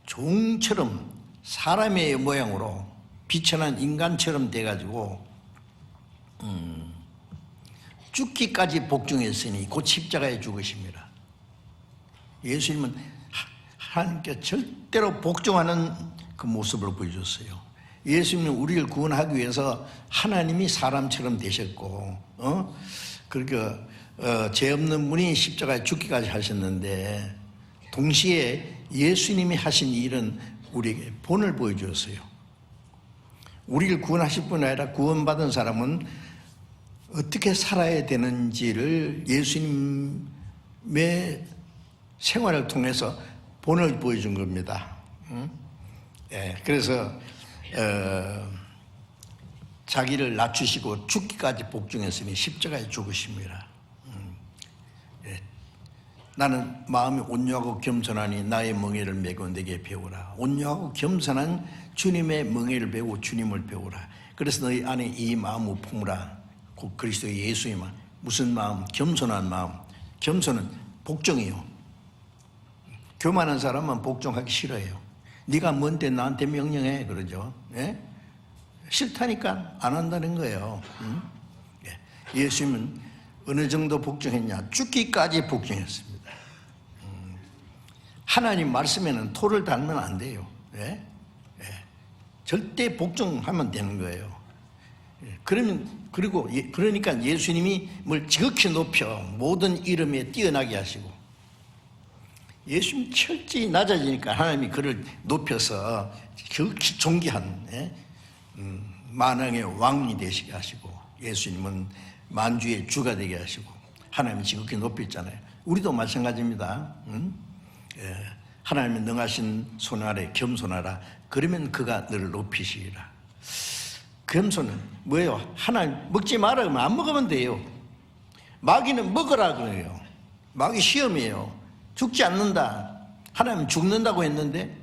S1: 종처럼 사람의 모양으로 비천한 인간처럼 돼가지고 죽기까지 복종했으니 곧 십자가에 죽으십니다. 예수님은 하나님께 절대로 복종하는 그 모습을 보여줬어요. 예수님은 우리를 구원하기 위해서 하나님이 사람처럼 되셨고, 그러니까 죄 없는 분이 십자가에 죽기까지 하셨는데, 동시에 예수님이 하신 일은 우리에게 본을 보여주었어요. 우리를 구원하실 뿐 아니라 구원받은 사람은 어떻게 살아야 되는지를 예수님의 생활을 통해서 본을 보여준 겁니다. 그래서 자기를 낮추시고 죽기까지 복종했으니 십자가에 죽으십니다. 나는 마음이 온유하고 겸손하니 나의 멍에를 메고 내게 배우라. 온유하고 겸손한 주님의 멍에를 배우고 주님을 배우라. 그래서 너희 안에 이 마음을 품으라. 곧 그리스도의 예수의 마음. 무슨 마음? 겸손한 마음. 겸손은 복종이요. 교만한 사람은 복종하기 싫어해요. 네가 뭔데 나한테 명령해 그러죠. 예? 싫다니까 안 한다는 거예요. 예수님은 어느 정도 복종했냐? 죽기까지 복종했습니다. 하나님 말씀에는 토를 달면 안 돼요. 예? 예. 절대 복종하면 되는 거예요. 예. 그러니까 예수님이 뭘 지극히 높여 모든 이름에 뛰어나게 하시고, 예수님 철저히 낮아지니까 하나님이 그를 높여서 극히 존귀한 만왕의 왕이 되시게 하시고, 예수님은 만주의 주가 되게 하시고, 하나님이 지극히 높였잖아요. 우리도 마찬가지입니다. 하나님의 능하신 손 아래 겸손하라. 그러면 그가 너를 높이시리라. 겸손은 뭐예요? 하나님 먹지 마라 그러면 안 먹으면 돼요. 마귀는 먹으라 그래요. 마귀 시험이에요. 죽지 않는다. 하나님 죽는다고 했는데,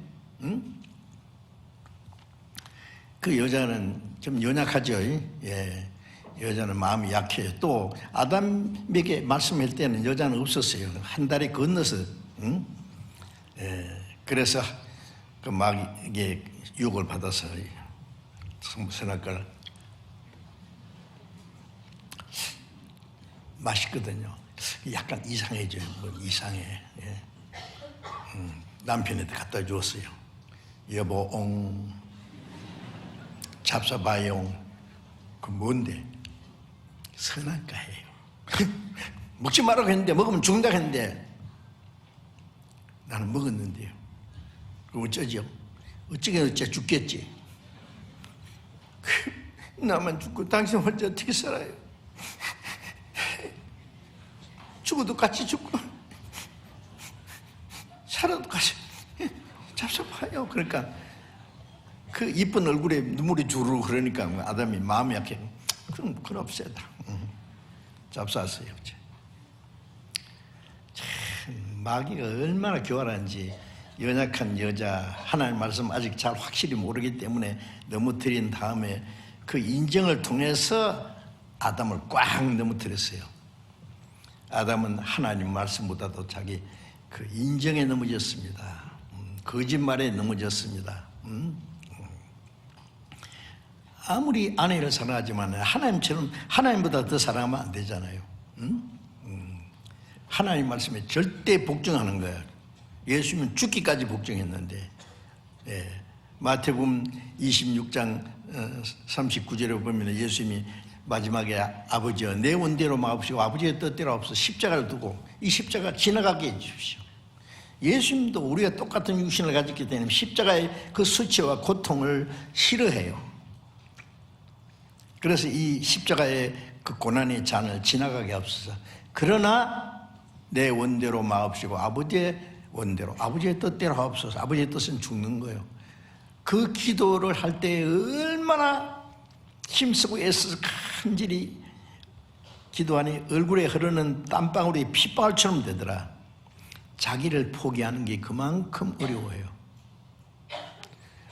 S1: 그 여자는 좀 연약하죠. 예. 여자는 마음이 약해요. 또 아담에게 말씀할 때는 여자는 없었어요. 한 달에 건너서, 그래서 그 마귀에게 유혹을 받아서 선악과를 맛있거든요. 약간 이상해져요. 뭐 이상해. 예. 남편한테 갖다 주었어요. 여보, 잡숴봐요. 그 뭔데? 선악과예요. 먹지 말라고 했는데, 먹으면 죽는다고 했는데, 나는 먹었는데요. 그럼 어쩌죠? 어쩌긴 어째 죽겠지. 나만 죽고 당신 혼자 어떻게 살아요? 죽어도 같이 죽고 살아도 같이 잡숴봐요. 그러니까 그 이쁜 얼굴에 눈물이 주르르 흐르니까 아담이 마음이 약해. 그럼 없애다. 잡숴왔어요. 참 마귀가 얼마나 교활한지. 연약한 여자, 하나님 말씀 아직 잘 확실히 모르기 때문에 넘어뜨린 다음에 그 인정을 통해서 아담을 꽉 넘어뜨렸어요. 아담은 하나님 말씀보다도 자기 그 인정에 넘어졌습니다. 거짓말에 넘어졌습니다. 아무리 아내를 사랑하지만 하나님처럼 하나님보다 더 사랑하면 안 되잖아요. 하나님 말씀에 절대 복종하는 거예요. 예수님은 죽기까지 복종했는데, 예. 마태복음 26장 39절에 보면 예수님이 마지막에 아버지여 내 원대로 마옵시고 아버지의 뜻대로 없어 십자가를 두고 이 십자가 지나가게 해주십시오. 예수님도 우리가 똑같은 육신을 가졌기 때문에 십자가의 그 수치와 고통을 싫어해요. 그래서 이 십자가의 그 고난의 잔을 지나가게 하옵소서. 그러나 내 원대로 마옵시고 아버지의 원대로 아버지의 뜻대로 하옵소서. 아버지의 뜻은 죽는 거예요. 그 기도를 할 때 얼마나 힘쓰고 애써서 간절히 기도하니 얼굴에 흐르는 땀방울이 핏방울처럼 되더라. 자기를 포기하는 게 그만큼 어려워요.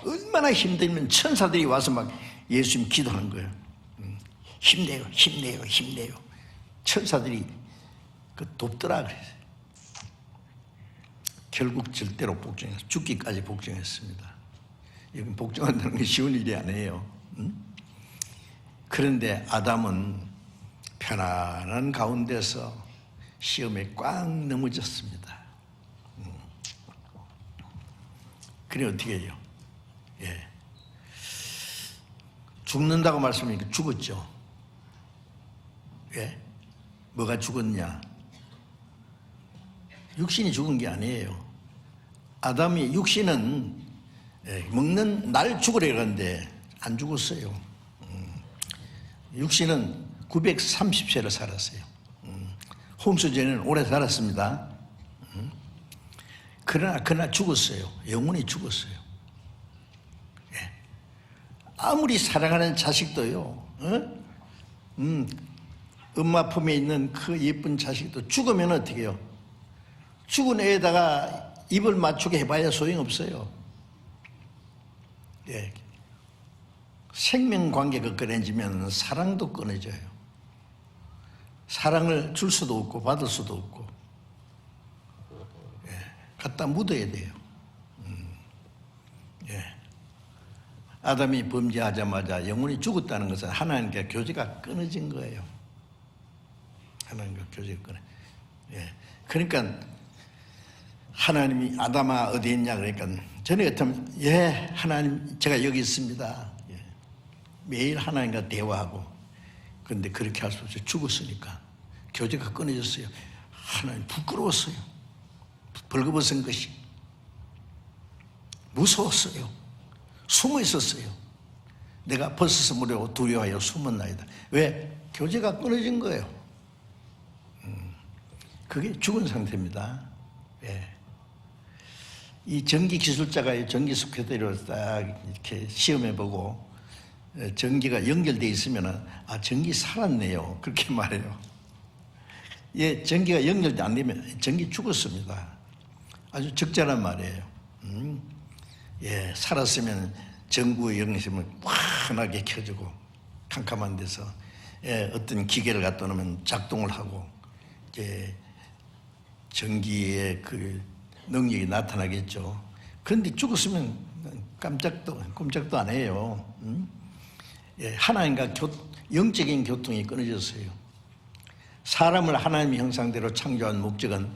S1: 얼마나 힘들면 천사들이 와서 막 예수님 기도하는 거예요. 힘내요, 힘내요, 힘내요. 천사들이 그 돕더라 그래서 결국 절대로 복종해서 죽기까지 복종했습니다. 이건 복종한다는 게 쉬운 일이 아니에요. 그런데 아담은 편안한 가운데서 시험에 꽉 넘어졌습니다. 그래 어떻게 해요? 예. 죽는다고 말씀하니까 죽었죠. 예. 뭐가 죽었냐? 육신이 죽은 게 아니에요. 아담이 육신은 먹는 날 죽으려 그러는데 안 죽었어요. 육신은 930세를 살았어요. 홍수전에는 오래 살았습니다. 그러나 죽었어요. 영혼이 죽었어요. 예. 아무리 사랑하는 자식도요, 엄마 품에 있는 그 예쁜 자식도 죽으면 어떻게 해요? 죽은 애에다가 입을 맞추게 해봐야 소용없어요. 예. 생명관계가 끊어지면 사랑도 끊어져요. 사랑을 줄 수도 없고 받을 수도 없고, 예. 갖다 묻어야 돼요. 예. 아담이 범죄하자마자 영혼이 죽었다는 것은 하나님과 교제가 끊어진 거예요. 하나님과 교제가 끊어. 예. 그러니까 하나님이 아담아 어디 있냐 그러니까 전에 같으면 예 하나님 제가 여기 있습니다. 예. 매일 하나님과 대화하고. 그런데 그렇게 할 수 없어요. 죽었으니까 교제가 끊어졌어요. 하나님 부끄러웠어요. 벌거벗은 것이 무서웠어요. 숨어 있었어요. 내가 벗어서 무려 두려워하여 숨었나이다. 왜? 교제가 끊어진 거예요. 그게 죽은 상태입니다. 예. 이 전기 기술자가 전기 스퀘터를 딱 이렇게 시험해보고 전기가 연결되어 있으면 아 전기 살았네요 그렇게 말해요. 예, 전기가 연결이 안 되면 전기 죽었습니다. 아주 적절한 말이에요. 예, 살았으면 전구의 영심을 환하게 켜주고 캄캄한 데서 예, 어떤 기계를 갖다 놓으면 작동을 하고 이제 전기의 그 능력이 나타나겠죠. 그런데 죽었으면 꼼짝도 안 해요. 예, 하나님과 영적인 교통이 끊어졌어요. 사람을 하나님의 형상대로 창조한 목적은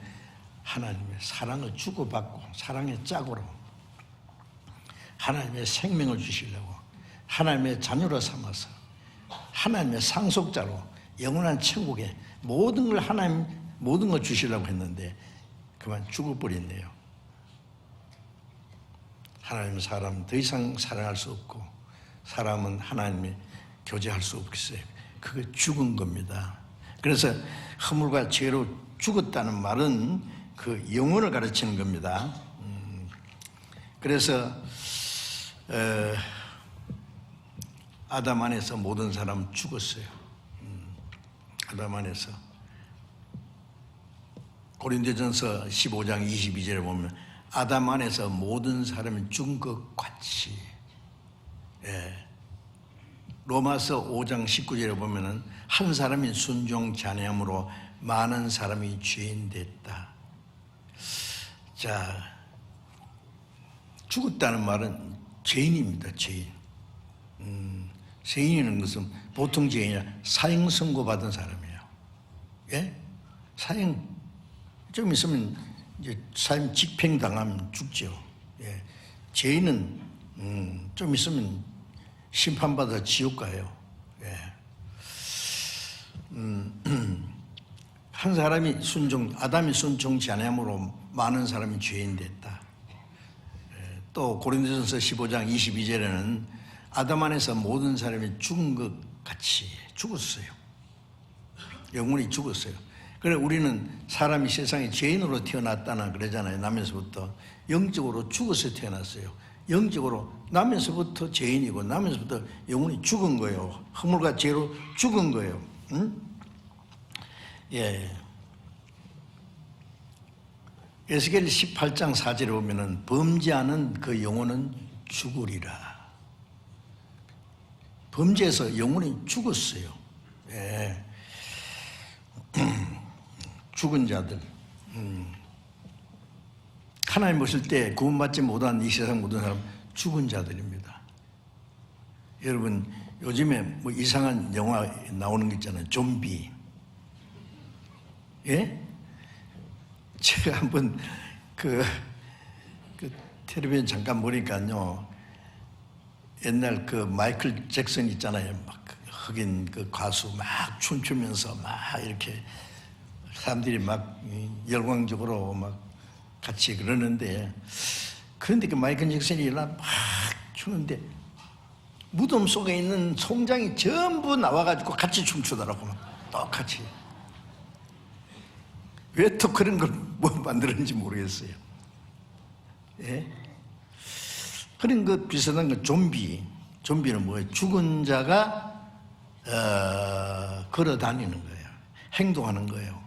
S1: 하나님의 사랑을 주고받고 사랑의 짝으로 하나님의 생명을 주시려고 하나님의 자녀로 삼아서 하나님의 상속자로 영원한 천국에 모든 걸 주시려고 했는데 그만 죽어버렸네요. 하나님은 사람은 더 이상 사랑할 수 없고 사람은 하나님이 교제할 수 없겠어요. 그게 죽은 겁니다. 그래서 허물과 죄로 죽었다는 말은 그 영혼을 가르치는 겁니다. 그래서 아담 안에서 모든 사람은 죽었어요. 아담 안에서 고린도전서 15장 22절에 보면 아담 안에서 모든 사람이 죽은 것 같이. 로마서 5장 19절에 보면은 한 사람이 순종치 아니함으로 많은 사람이 죄인 됐다. 자, 죽었다는 말은 죄인입니다. 죄인. 죄인이라는 것은 보통 죄인이 아니라 사형 선고받은 사람이에요. 예? 사형 좀 있으면 이제 사형 집행당하면 죽죠. 예. 죄인은 좀 있으면 심판받아 지옥 가요. 예. 한 사람이 아담이 순종치 아니함으로 많은 사람이 죄인 됐다. 예. 또 고린도전서 15장 22절에는 아담 안에서 모든 사람이 죽은 것 같이 죽었어요. 영혼이 죽었어요. 그래 우리는 사람이 세상에 죄인으로 태어났다나 그러잖아요. 나면서부터 영적으로 죽어서 태어났어요. 영적으로 나면서부터 죄인이고 나면서부터 영혼이 죽은 거예요. 허물과 죄로 죽은 거예요. 응? 예. 에스겔 18장 4절에 보면은 범죄하는 그 영혼은 죽으리라. 범죄에서 영혼이 죽었어요. 예. 죽은 자들. 하나님 보실 때 구원받지 못한 이 세상 모든 사람 죽은 자들입니다. 여러분 요즘에 뭐 이상한 영화 나오는 거 있잖아요. 좀비. 예? 제가 한번 그 텔레비전 잠깐 보니까요. 옛날 그 마이클 잭슨 있잖아요. 막 흑인 그 가수 막 춤추면서 막 이렇게 사람들이 막 열광적으로 막 같이 그러는데, 그런데 그 마이클 잭슨이 막 추는데 무덤 속에 있는 송장이 전부 나와가지고 같이 춤추더라고. 막 똑같이. 왜 또 그런 걸 뭐 만들었는지 모르겠어요. 예? 그런 것 비슷한 건 좀비. 좀비는 뭐예요? 죽은 자가 걸어 다니는 거예요. 행동하는 거예요.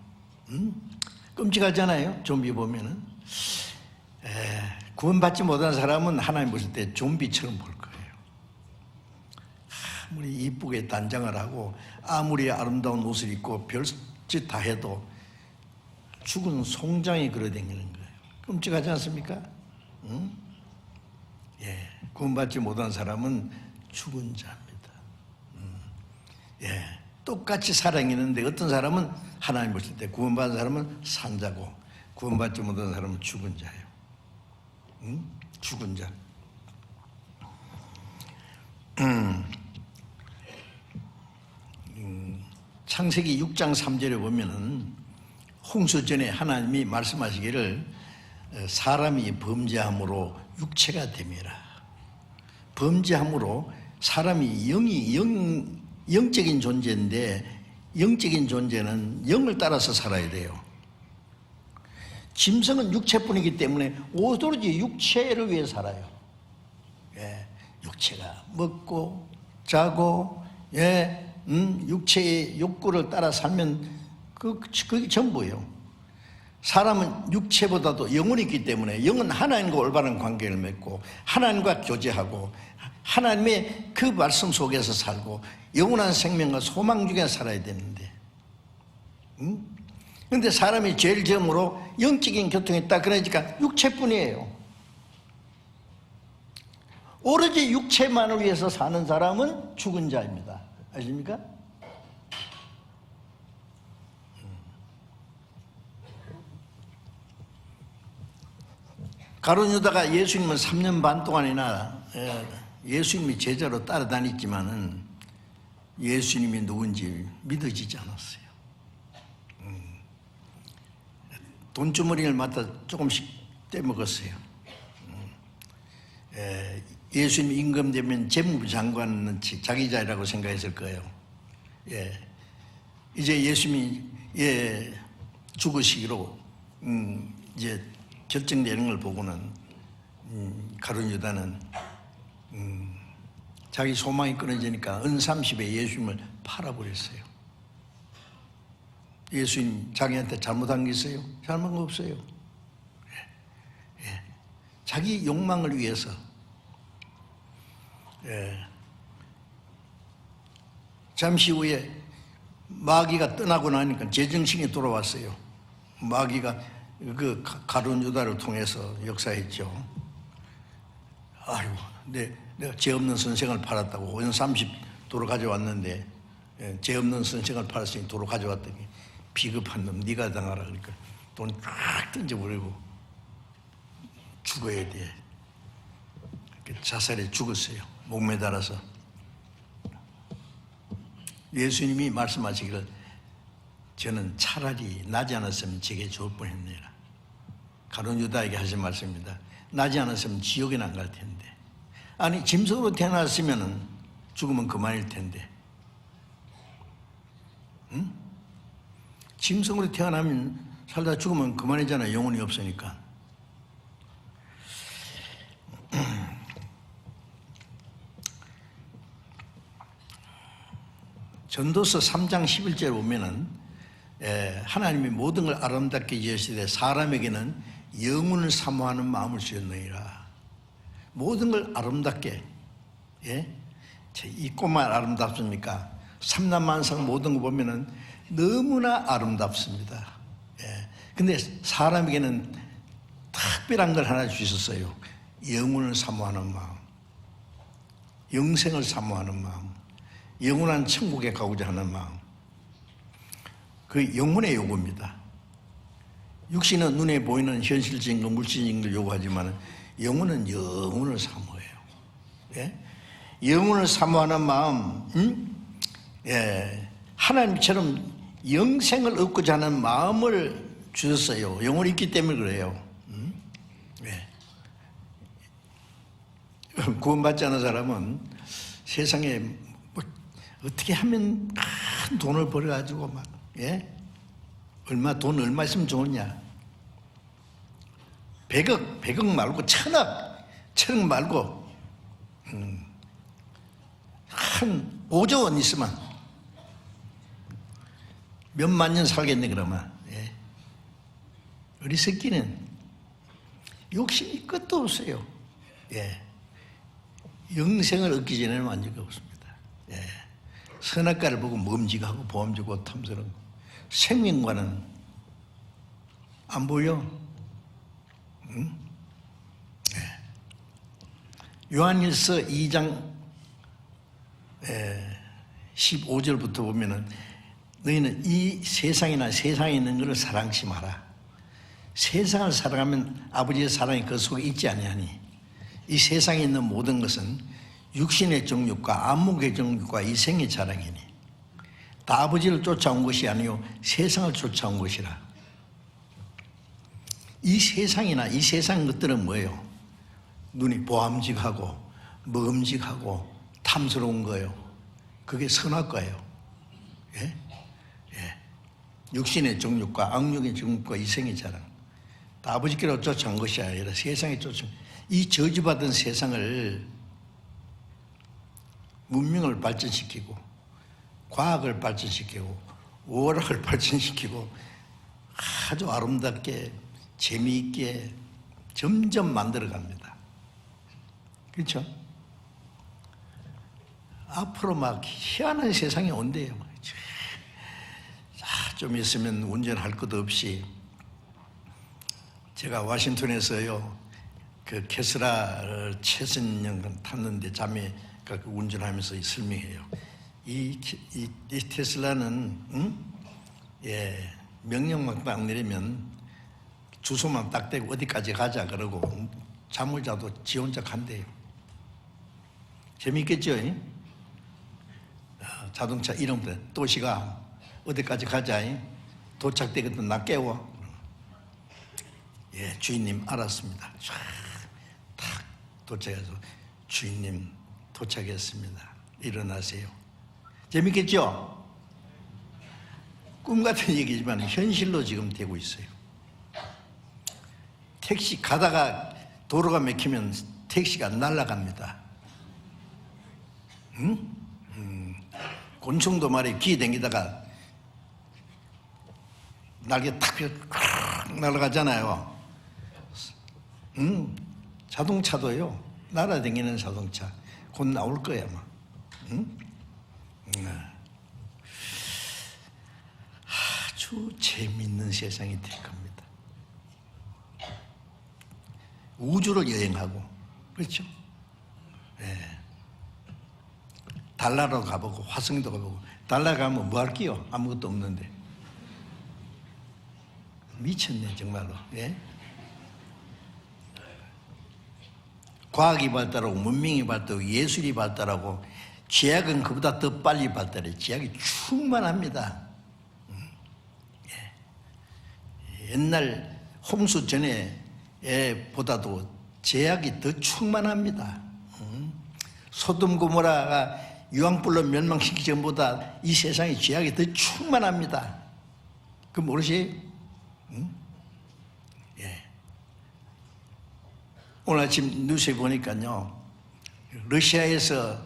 S1: 끔찍하잖아요. 좀비 보면은. 구원받지 못한 사람은 하나님 보실 때 좀비처럼 볼 거예요. 아무리 이쁘게 단장을 하고 아무리 아름다운 옷을 입고 별짓 다 해도 죽은 송장이 걸어다니는 거예요. 끔찍하지 않습니까? 응? 예, 구원받지 못한 사람은 죽은 자입니다. 예, 똑같이 살아있는데 어떤 사람은 하나님 보실 때 구원받은 사람은 산 자고 구원받지 못한 사람은 죽은 자예요. 죽은 자. 창세기 6장 3절에 보면은 홍수 전에 하나님이 말씀하시기를 사람이 범죄함으로 육체가 됨이라. 범죄함으로 사람이 영적인 존재인데 영적인 존재는 영을 따라서 살아야 돼요. 짐승은 육체뿐이기 때문에 오로지 육체를 위해 살아요. 예, 육체가 먹고 자고, 예, 육체의 욕구를 따라 살면 그게 전부예요. 사람은 육체보다도 영혼이 있기 때문에 영은 하나님과 올바른 관계를 맺고 하나님과 교제하고 하나님의 그 말씀 속에서 살고 영원한 생명과 소망 중에 살아야 되는데, 그런데 사람이 제일 처음으로 영적인 교통이 딱 그러니까 육체뿐이에요. 오로지 육체만을 위해서 사는 사람은 죽은 자입니다. 아십니까? 가룟 유다가 예수님은 3년 반 동안이나 예수님이 제자로 따라다녔지만은 예수님이 누군지 믿어지지 않았어요. 돈주머니를 맡아 조금씩 떼먹었어요. 예수님 임금되면 재무부 장관은 자기 자리라고 생각했을 거예요. 예. 이제 예수님이 죽으시기로 이제 결정되는 걸 보고는 가룟 유다는 자기 소망이 끊어지니까 은30에 예수님을 팔아버렸어요. 예수님 자기한테 잘못한 게 있어요? 잘못한 거 없어요. 자기 욕망을 위해서. 잠시 후에 마귀가 떠나고 나니까 제정신이 돌아왔어요. 마귀가 그 가룟 유다를 통해서 역사했죠. 아이고, 내가 죄 없는 선생을 팔았다고 원 30도로 가져왔는데, 죄 없는 선생을 팔았으니 도로 가져왔더니 비겁한 놈 네가 당하라. 그러니까 돈 쫙 던져버리고 죽어야 돼. 자살해 죽었어요. 목 매달아서. 예수님이 말씀하시기를 저는 차라리 나지 않았으면 제게 좋을 뻔했네라. 가룟 유다에게 하신 말씀입니다. 나지 않았으면 지옥에 안 갈 텐데. 아니, 짐승으로 태어났으면 죽으면 그만일 텐데. 응? 짐승으로 태어나면 살다 죽으면 그만이잖아요. 영혼이 없으니까. 전도서 3장 11절에 보면은 하나님이 모든 걸 아름답게 지으시되 사람에게는 영혼을 사모하는 마음을 주셨느니라. 모든 걸 아름답게. 이 꽃만 아름답습니까? 삼남만상 모든 거 보면은 너무나 아름답습니다. 근데 사람에게는 특별한 걸 하나 주셨어요. 영혼을 사모하는 마음, 영생을 사모하는 마음, 영원한 천국에 가고자 하는 마음. 그 영혼의 요구입니다. 육신은 눈에 보이는 현실적인 거, 물질적인 걸 요구하지만 영혼은 영혼을 사모해요. 영혼을 사모하는 마음, 하나님처럼 영생을 얻고자 하는 마음을 주셨어요. 영혼이 있기 때문에 그래요. 구원받지 않은 사람은 세상에 뭐 어떻게 하면 큰 돈을 벌어가지고 막, 돈 얼마 있으면 좋으냐. 100억 말고 1000억 말고, 한 5조 원 있으면 몇만 년 살겠네, 그러면. 우리 새끼는 욕심이 끝도 없어요. 영생을 얻기 전에는 만족이 없습니다. 선악과를 보고 멈직하고 보험주고 탐스러운 생명과는 안 보여. 요한일서 2장 15절부터 보면은 너희는 이 세상이나 세상에 있는 것을 사랑치 마라. 세상을 사랑하면 아버지의 사랑이 그 속에 있지 아니하니 이 세상에 있는 모든 것은 육신의 정욕과 안목의 정욕과 이생의 자랑이니 다 아버지를 쫓아온 것이 아니요 세상을 쫓아온 것이라. 이 세상이나 이 세상 것들은 뭐예요? 눈이 보암직하고 먹음직하고 탐스러운 거예요. 그게 선악과예요. 육신의 정욕과 악욕의 정욕과 이생의 자랑, 다 아버지께로 쫓아온 것이 아니라 세상에 쫓아온, 이 저주받은 세상을 문명을 발전시키고 과학을 발전시키고 오락을 발전시키고 아주 아름답게 재미있게 점점 만들어갑니다. 그렇죠? 앞으로 막 희한한 세상이 온대요. 좀 있으면 운전할 것도 없이, 제가 워싱턴에서요 그 테슬라를 최신형 탔는데 자매 운전하면서 설명해요. 이 테슬라는 명령만 딱 내리면 주소만 딱 대고 어디까지 가자 그러고 잠을 자도 지 혼자 간대요. 재미있겠죠? 자동차 이름부터 도시가 어디까지 가자. 도착되거든 나 깨워. 주인님 알았습니다. 탁 도착해서 주인님 도착했습니다. 일어나세요. 재밌겠죠? 꿈 같은 얘기지만 현실로 지금 되고 있어요. 택시 가다가 도로가 막히면 택시가 날아갑니다. 곤충도 말이에요. 기 댕기다가 날개 탁 날아가잖아요. 자동차도요, 날아다니는 자동차 곧 나올 거야 아마. 응? 아주 재미있는 세상이 될 겁니다. 우주를 여행하고, 그렇죠? 네. 달나라도 가보고 화성도 가보고. 달나라 가면 뭐 할게요? 아무것도 없는데. 미쳤네 정말로. 예? 과학이 발달하고 문명이 발달하고 예술이 발달하고 제약은 그보다 더 빨리 발달해. 제약이 충만합니다. 예. 옛날 홍수 전에 보다도 제약이 더 충만합니다. 소돔 고모라가 유황불로 멸망시키기 전보다 이 세상의 제약이 더 충만합니다. 그 모르시? 예. 오늘 아침 뉴스에 보니까요, 러시아에서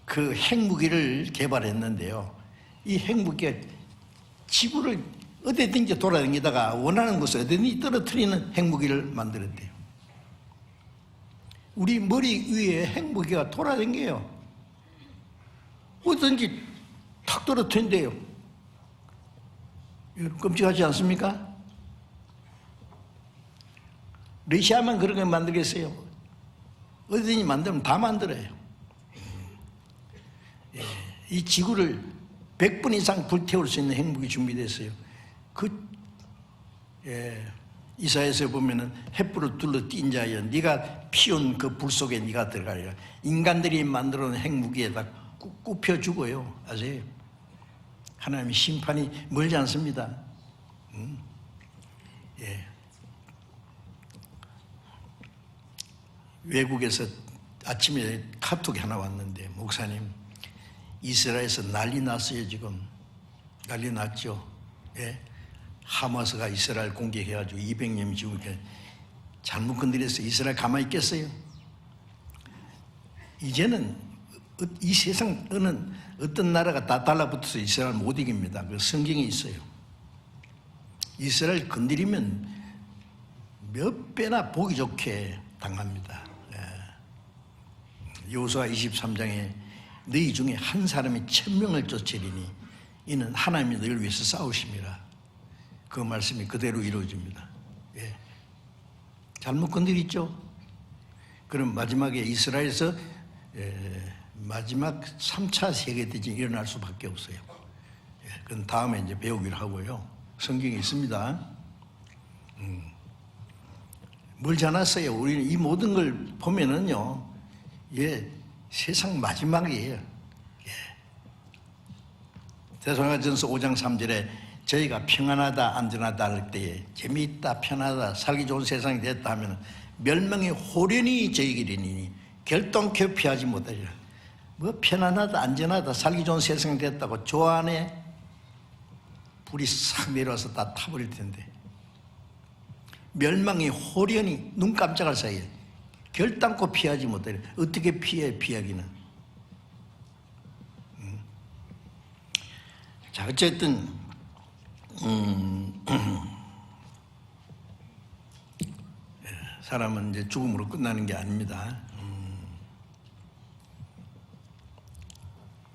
S1: 그 핵무기를 개발했는데요, 이 핵무기가 지구를 어디든지 돌아다니다가 원하는 곳에 어디든지 떨어뜨리는 핵무기를 만들었대요. 우리 머리 위에 핵무기가 돌아다녀요. 어디든지 탁 떨어뜨린대요. 끔찍하지 않습니까? 러시아만 그런 걸 만들겠어요? 어디든지 만들면 다 만들어요. 예, 이 지구를 100번 이상 불태울 수 있는 핵무기 준비됐어요. 이사야에서 보면은 횃불을 둘러 띈 자여, 네가 피운 그 불 속에 네가 들어가리라. 인간들이 만들어 놓은 핵무기에다 굽혀 죽어요. 아세요? 하나님의 심판이 멀지 않습니다. 예. 외국에서 아침에 카톡이 하나 왔는데, 목사님, 이스라엘에서 난리 났어요. 지금 난리 났죠. 예. 하마스가 이스라엘 공격해가지고 200명 지금 이렇게 잘못 건드려서 이스라엘 가만히 있겠어요? 이제는 이 세상 어떤 나라가 다 달라붙어서 이스라엘 못 이깁니다. 그 성경에 있어요. 이스라엘 건드리면 몇 배나 보기 좋게 당합니다. 여호수아 23장에 너희 중에 한 사람이 1000명을 쫓으리니 이는 하나님이 너희를 위해서 싸우심이라. 그 말씀이 그대로 이루어집니다. 예. 잘못 건드렸죠? 그럼 마지막에 이스라엘에서 마지막 3차 세계대전이 일어날 수밖에 없어요. 예. 그건 다음에 이제 배우기로 하고요. 성경에 있습니다. 멀지 않았어요. 우리는 이 모든 걸 보면은요, 예, 세상 마지막이에요. 예. 데살로니가전서 5장 3절에 저희가 평안하다 안전하다 할 때에 재미있다 편하다 살기 좋은 세상이 됐다 하면 멸망의 호련히 저희에게 이르니 결단코 피하지 못하리라. 뭐 편안하다 안전하다 살기 좋은 세상이 됐다고 저 안에 불이 싹 내려와서 다 타버릴 텐데, 멸망의 호련히 눈 깜짝할 사이에 결단코 피하지 못하리라. 어떻게 피해? 피하기는. 자, 어쨌든 사람은 이제 죽음으로 끝나는 게 아닙니다.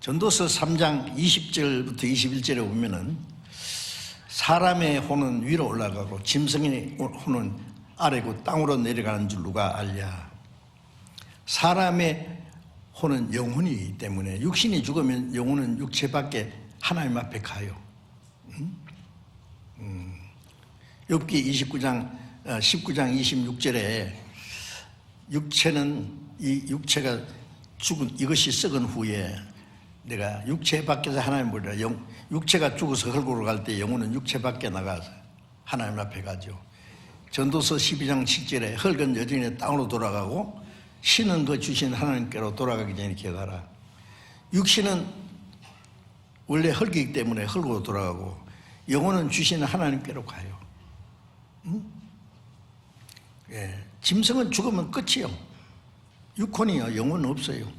S1: 전도서 3장 20절부터 21절에 보면은 사람의 혼은 위로 올라가고 짐승의 혼은 아래고 땅으로 내려가는 줄 누가 알랴. 사람의 혼은 영혼이기 때문에 육신이 죽으면 영혼은 육체 밖에 하나님 앞에 가요. 욥기 19장 26절에 육체가 죽은 이것이 썩은 후에 내가 육체 밖에서 하나님 보리라. 육체가 죽어서 흙으로 갈 때 영혼은 육체 밖에 나가서 하나님 앞에 가죠. 전도서 12장 7절에 흙은 여전히 땅으로 돌아가고 신은 그 주신 하나님께로 돌아가기 전에 기억하라. 육신은 원래 흙이기 때문에 흙으로 돌아가고 영혼은 주신 하나님께로 가요. 예, 짐승은 죽으면 끝이요. 육혼이요, 영혼은 없어요.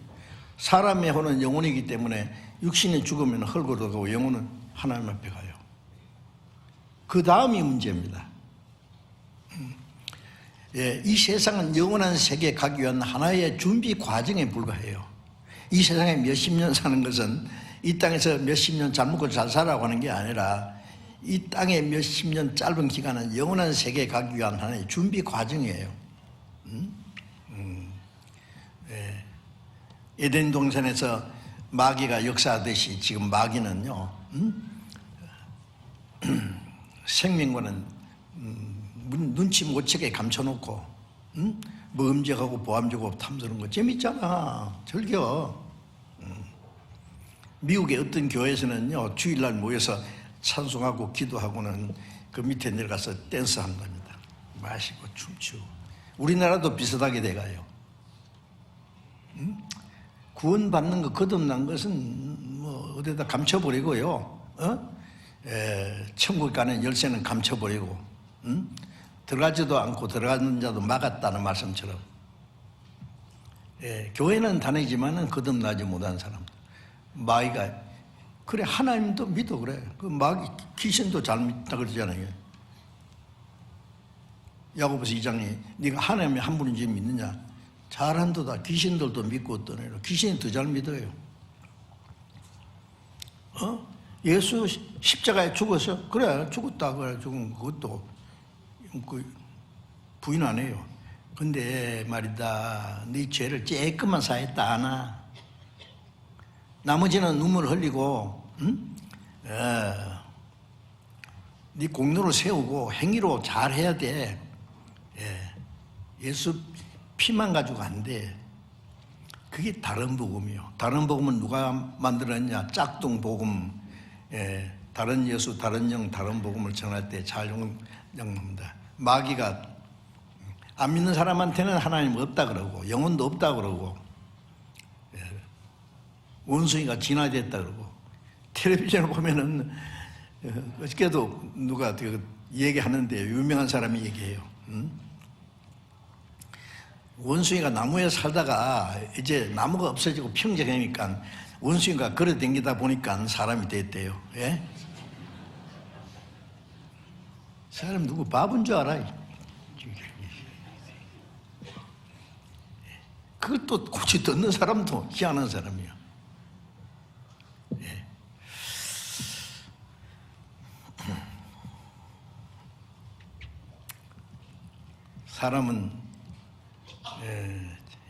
S1: 사람의 혼은 영혼이기 때문에 육신이 죽으면 흙으로 가고 영혼은 하나님 앞에 가요. 그 다음이 문제입니다. 예, 이 세상은 영원한 세계에 가기 위한 하나의 준비 과정에 불과해요. 이 세상에 몇십 년 사는 것은 이 땅에서 몇십 년 잘 먹고 잘 살라고 하는 게 아니라 이 땅에 몇십 년 짧은 기간은 영원한 세계에 가기 위한 하나의 준비 과정이에요. 예. 에덴 동산에서 마귀가 역사하듯이 지금 마귀는요, 생명과는 눈치 못 채게 감춰놓고 뭐 음직하고 보암직하고 탐스러운 거 재밌잖아. 즐겨. 미국의 어떤 교회에서는요, 주일날 모여서 찬송하고 기도하고는 그 밑에 내려가서 댄스 한답니다. 마시고 춤추고. 우리나라도 비슷하게 돼가요. 구원받는 거 거듭난 것은 뭐 어디다 감춰버리고요. 천국 가는 열쇠는 감춰버리고, 들어가지도 않고 들어가는 자도 막았다는 말씀처럼. 교회는 다니지만은 거듭나지 못한 사람. 마귀가 그래, 하나님도 믿어. 그래, 그 마귀 귀신도 잘 믿다 그러잖아요. 야고보서 2장에 네가 하나님이 한 분인지 믿느냐? 잘한도다. 귀신들도 믿고 어떠네. 귀신이 더 잘 믿어요. 예수 십자가에 죽었어? 그래, 죽었다. 그래, 죽은 그것도 부인 안 해요. 근데 말이다, 네 죄를 조금만 사했다 하나? 나머지는 눈물 흘리고, 네 공로를 세우고 행위로 잘 해야 돼. 예수 피만 가지고 안 돼. 그게 다른 복음이요. 다른 복음은 누가 만들었냐? 짝퉁 복음. 다른 예수, 다른 영, 다른 복음을 전할 때 잘 용납니다. 마귀가 안 믿는 사람한테는 하나님 없다 그러고, 영혼도 없다 그러고, 원숭이가 진화됐다 그러고, 텔레비전을 보면은 어저께도 누가 얘기하는데, 유명한 사람이 얘기해요. 원숭이가 나무에 살다가 이제 나무가 없어지고 평정하니까 원숭이가 걸어 다니다 보니까 사람이 됐대요. 예? 사람 누구 바본 줄 알아? 그것도 고치 듣는 사람도 희한한 사람이야. 예. 사람은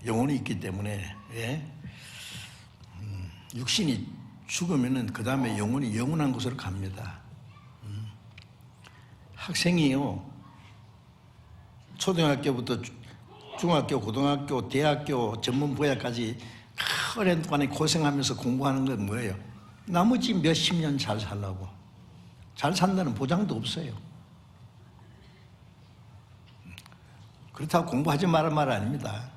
S1: 영혼이 있기 때문에, 육신이 죽으면은 그 다음에 영혼이 영원한 곳으로 갑니다. 학생이요, 초등학교부터 중학교, 고등학교, 대학교, 전문부야까지 오랜 동안에 고생하면서 공부하는 건 뭐예요? 나머지 몇십 년 잘 살라고. 잘 산다는 보장도 없어요. 그렇다고 공부하지 말란 말 아닙니다.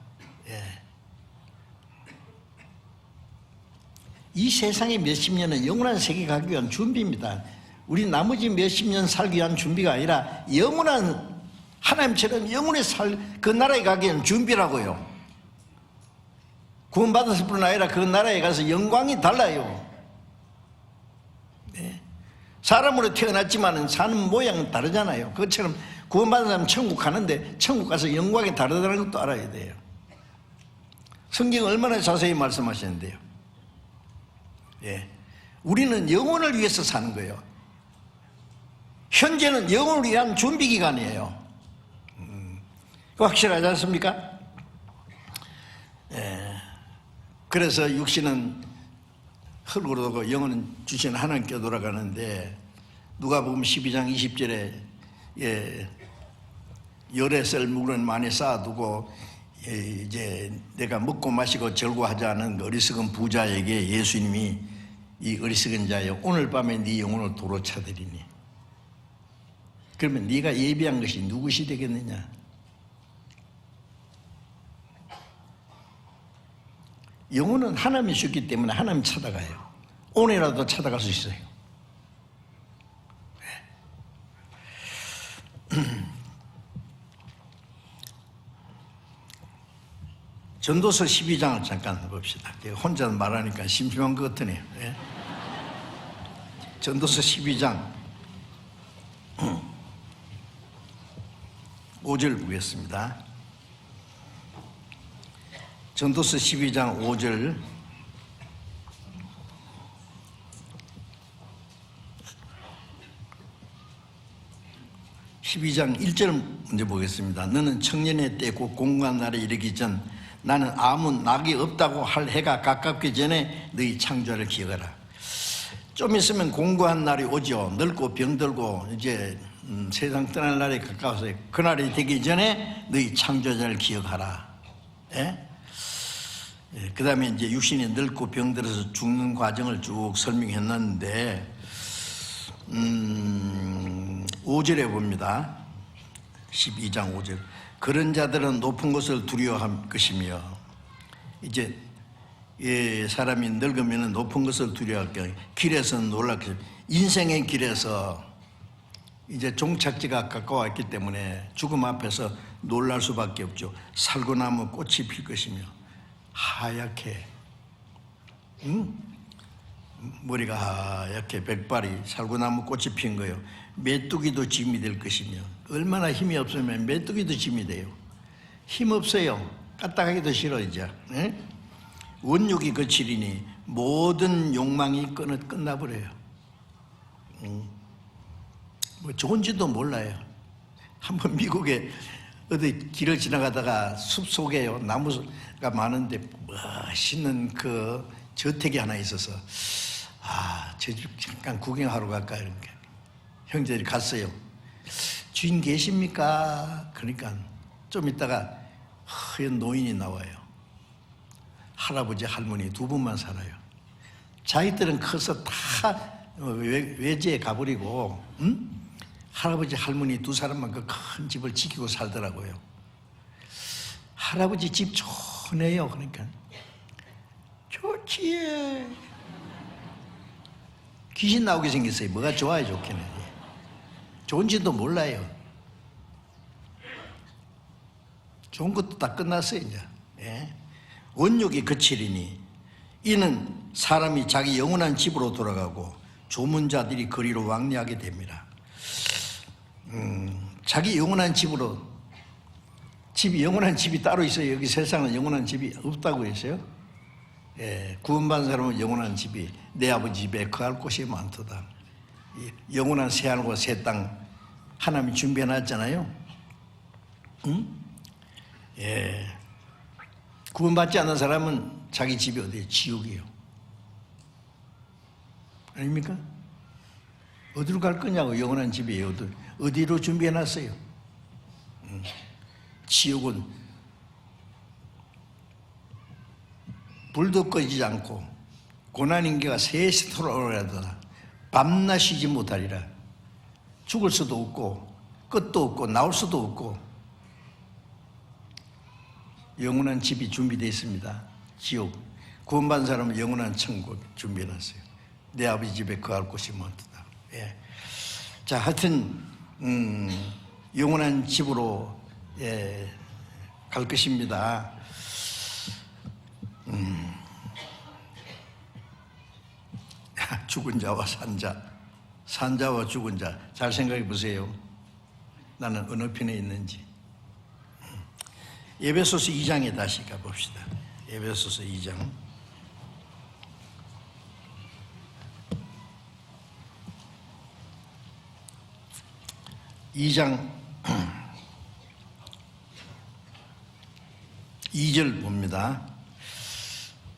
S1: 이 세상의 몇십 년은 영원한 세계 가기 위한 준비입니다. 우리 나머지 몇십 년 살기 위한 준비가 아니라 영원한 하나님처럼 영원히 그 나라에 가기 위한 준비라고요. 구원받았을 뿐 아니라 그 나라에 가서 영광이 달라요. 사람으로 태어났지만 사는 모양은 다르잖아요. 그것처럼 구원받은 사람은 천국 가는데 천국 가서 영광이 다르다는 것도 알아야 돼요. 성경 얼마나 자세히 말씀하시는데요. 우리는 영혼을 위해서 사는 거예요. 현재는 영혼을 위한 준비 기간이에요. 확실하지 않습니까? 그래서 육신은 흙으로 두고 영혼은 주신 하나님께 돌아가는데, 누가복음 12장 20절에 열의 썰 물은 많이 쌓아두고 이제 내가 먹고 마시고 절구하자는 어리석은 부자에게 예수님이 이 어리석은 자여, 오늘 밤에 네 영혼을 도로 차들이니. 그러면 네가 예비한 것이 누구시 되겠느냐? 영혼은 하나님이 주기 때문에 하나님 찾아가요. 오늘이라도 찾아갈 수 있어요. 전도서 12장을 잠깐 봅시다. 혼자 말하니까 심심한 것 같으네요. 전도서 12장 5절 보겠습니다. 전도서 12장 5절. (12장) 1절 먼저 보겠습니다. 너는 청년의 때 곧 공고한 날에 이르기 전 나는 아무 낙이 없다고 할 해가 가깝기 전에 너희 창조를 기억하라. 좀 있으면 공고한 날이 오죠. 늙고 병들고 이제 세상 떠날 날이 가까워서 그날이 되기 전에 너희 창조자를 기억하라. 예? 예, 그 다음에 이제 육신이 늙고 병들어서 죽는 과정을 쭉 설명했는데 5절에 봅니다. 12장 5절. 그런 자들은 높은 것을 두려워할 것이며, 이제 사람이 늙으면 높은 것을 두려워할 거예요. 길에서는 놀랄 것이며, 인생의 길에서 이제 종착지가 가까웠기 때문에 죽음 앞에서 놀랄 수밖에 없죠. 살구나무 꽃이 필 것이며 하얗게, 머리가 하얗게 백발이 살구나무 꽃이 핀 거예요. 메뚜기도 짐이 될 것이며, 얼마나 힘이 없으면 메뚜기도 짐이 돼요. 힘 없어요. 까딱하기도 싫어 이제. 네? 원육이 거칠이니 모든 욕망이 끝나버려요. 뭐 좋은지도 몰라요. 한번 미국에 어디 길을 지나가다가 숲 속에요, 나무가 많은데 멋있는 그 저택이 하나 있어서 저 집 잠깐 구경하러 갈까 이렇게 형제들이 갔어요. 주인 계십니까? 그러니까 좀 있다가 허연 노인이 나와요. 할아버지 할머니 두 분만 살아요. 자기들은 커서 다 외지에 가버리고 할아버지 할머니 두 사람만 그 큰 집을 지키고 살더라고요. 할아버지 집 좋네요. 그러니까 좋지. 귀신 나오게 생겼어요. 뭐가 좋아요, 좋기는. 좋은지도 몰라요. 좋은 것도 다 끝났어요 이제. 예? 원욕이 거칠이니 이는 사람이 자기 영원한 집으로 돌아가고 조문자들이 거리로 왕래하게 됩니다. 자기 영원한 집으로, 영원한 집이 따로 있어요. 여기 세상은 영원한 집이 없다고 했어요. 예, 구원받은 사람은 영원한 집이 내 아버지 집에 거할 곳이 많도다. 영원한 새하늘과 새 땅 하나님이 준비해놨잖아요. 예, 구원받지 않는 사람은 자기 집이 어디예요? 지옥이에요. 아닙니까? 어디로 갈 거냐고. 영원한 집이에요. 어디로 준비해놨어요? 지옥은 불도 꺼지지 않고 고난인계가 세세토록 오래하더라. 밤낮 쉬지 못하리라. 죽을 수도 없고 끝도 없고 나올 수도 없고 영원한 집이 준비되어 있습니다. 지옥. 구원받은 사람은 영원한 천국 준비해놨어요. 내 아버지 집에 거할 곳이 많다. 예. 자, 하여튼 영원한 집으로 갈 것입니다. 죽은 자와 산자와 죽은 자, 잘 생각해 보세요. 나는 어느 편에 있는지. 에베소서 2장에 다시 가봅시다. 에베소서 2장. 2장 2절 봅니다.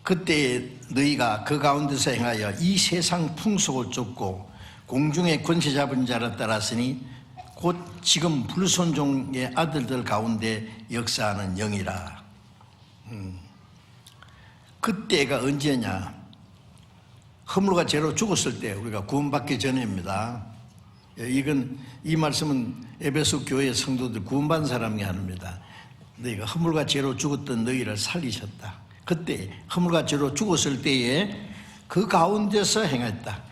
S1: 그때 너희가 그 가운데서 행하여 이 세상 풍속을 쫓고 공중의 권세 잡은 자를 따랐으니 곧 지금 불순종의 아들들 가운데 역사하는 영이라. 그때가 언제냐? 허물과 죄로 죽었을 때, 우리가 구원받기 전입니다. 이 말씀은 에베소 교회 성도들 구원받은 사람이 합니다. 너희가 허물과 죄로 죽었던 너희를 살리셨다. 그때 허물과 죄로 죽었을 때에 그 가운데서 행했다.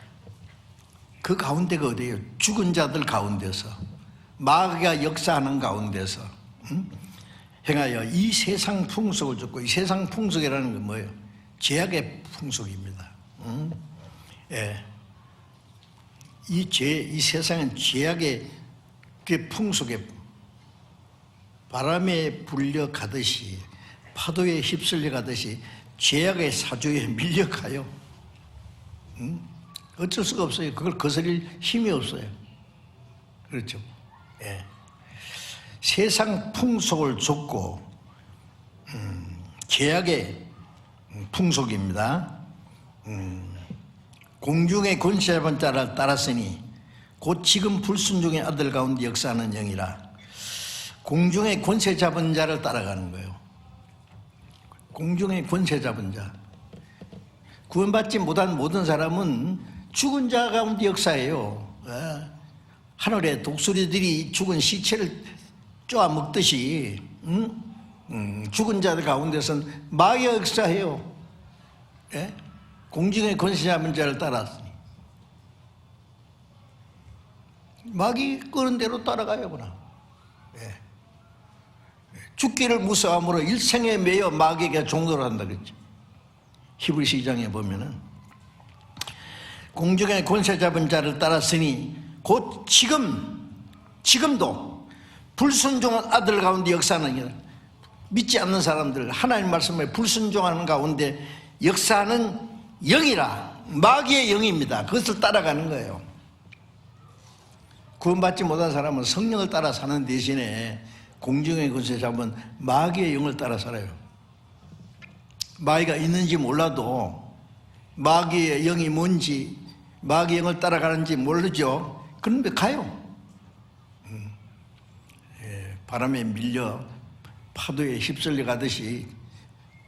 S1: 그 가운데가 어디예요? 죽은 자들 가운데서, 마귀가 역사하는 가운데서 행하여 이 세상 풍속을 쫓고, 이 세상 풍속이라는 건 뭐예요? 죄악의 풍속입니다. 예. 이 세상은 죄악의 그 풍속에 바람에 불려가듯이 파도에 휩쓸려 가듯이 죄악의 사조에 밀려가요. 어쩔 수가 없어요. 그걸 거스릴 힘이 없어요. 그렇죠. 예. 세상 풍속을 좇고 죄악의 풍속입니다. 공중의 권세 잡은 자를 따랐으니 곧 지금 불순종의 아들 가운데 역사하는 영이라. 공중의 권세 잡은 자를 따라가는 거예요. 공중의 권세 잡은 자. 구원받지 못한 모든 사람은 죽은 자 가운데 역사해요. 하늘의 독수리들이 죽은 시체를 쪼아 먹듯이 죽은 자들 가운데서는 마귀가 역사해요. 예? 공중의 권세 잡은 자를 따랐으니 마귀 끄는 대로 따라가요. 그나. 예. 죽기를 무서워함으로 일생에 매여 마귀에게 종노를 한다 그랬죠. 히브리서 2장에 보면은 공중의 권세 잡은 자를 따랐으니 곧 지금도 불순종한 아들 가운데 역사하는, 믿지 않는 사람들, 하나님 말씀에 불순종하는 가운데 역사하는 영이라. 마귀의 영입니다. 그것을 따라가는 거예요. 구원받지 못한 사람은 성령을 따라 사는 대신에 공중의 권세 잡은 마귀의 영을 따라 살아요. 마귀가 있는지 몰라도 마귀의 영이 뭔지, 마귀의 영을 따라가는지 모르죠. 그런데 가요. 바람에 밀려 파도에 휩쓸려 가듯이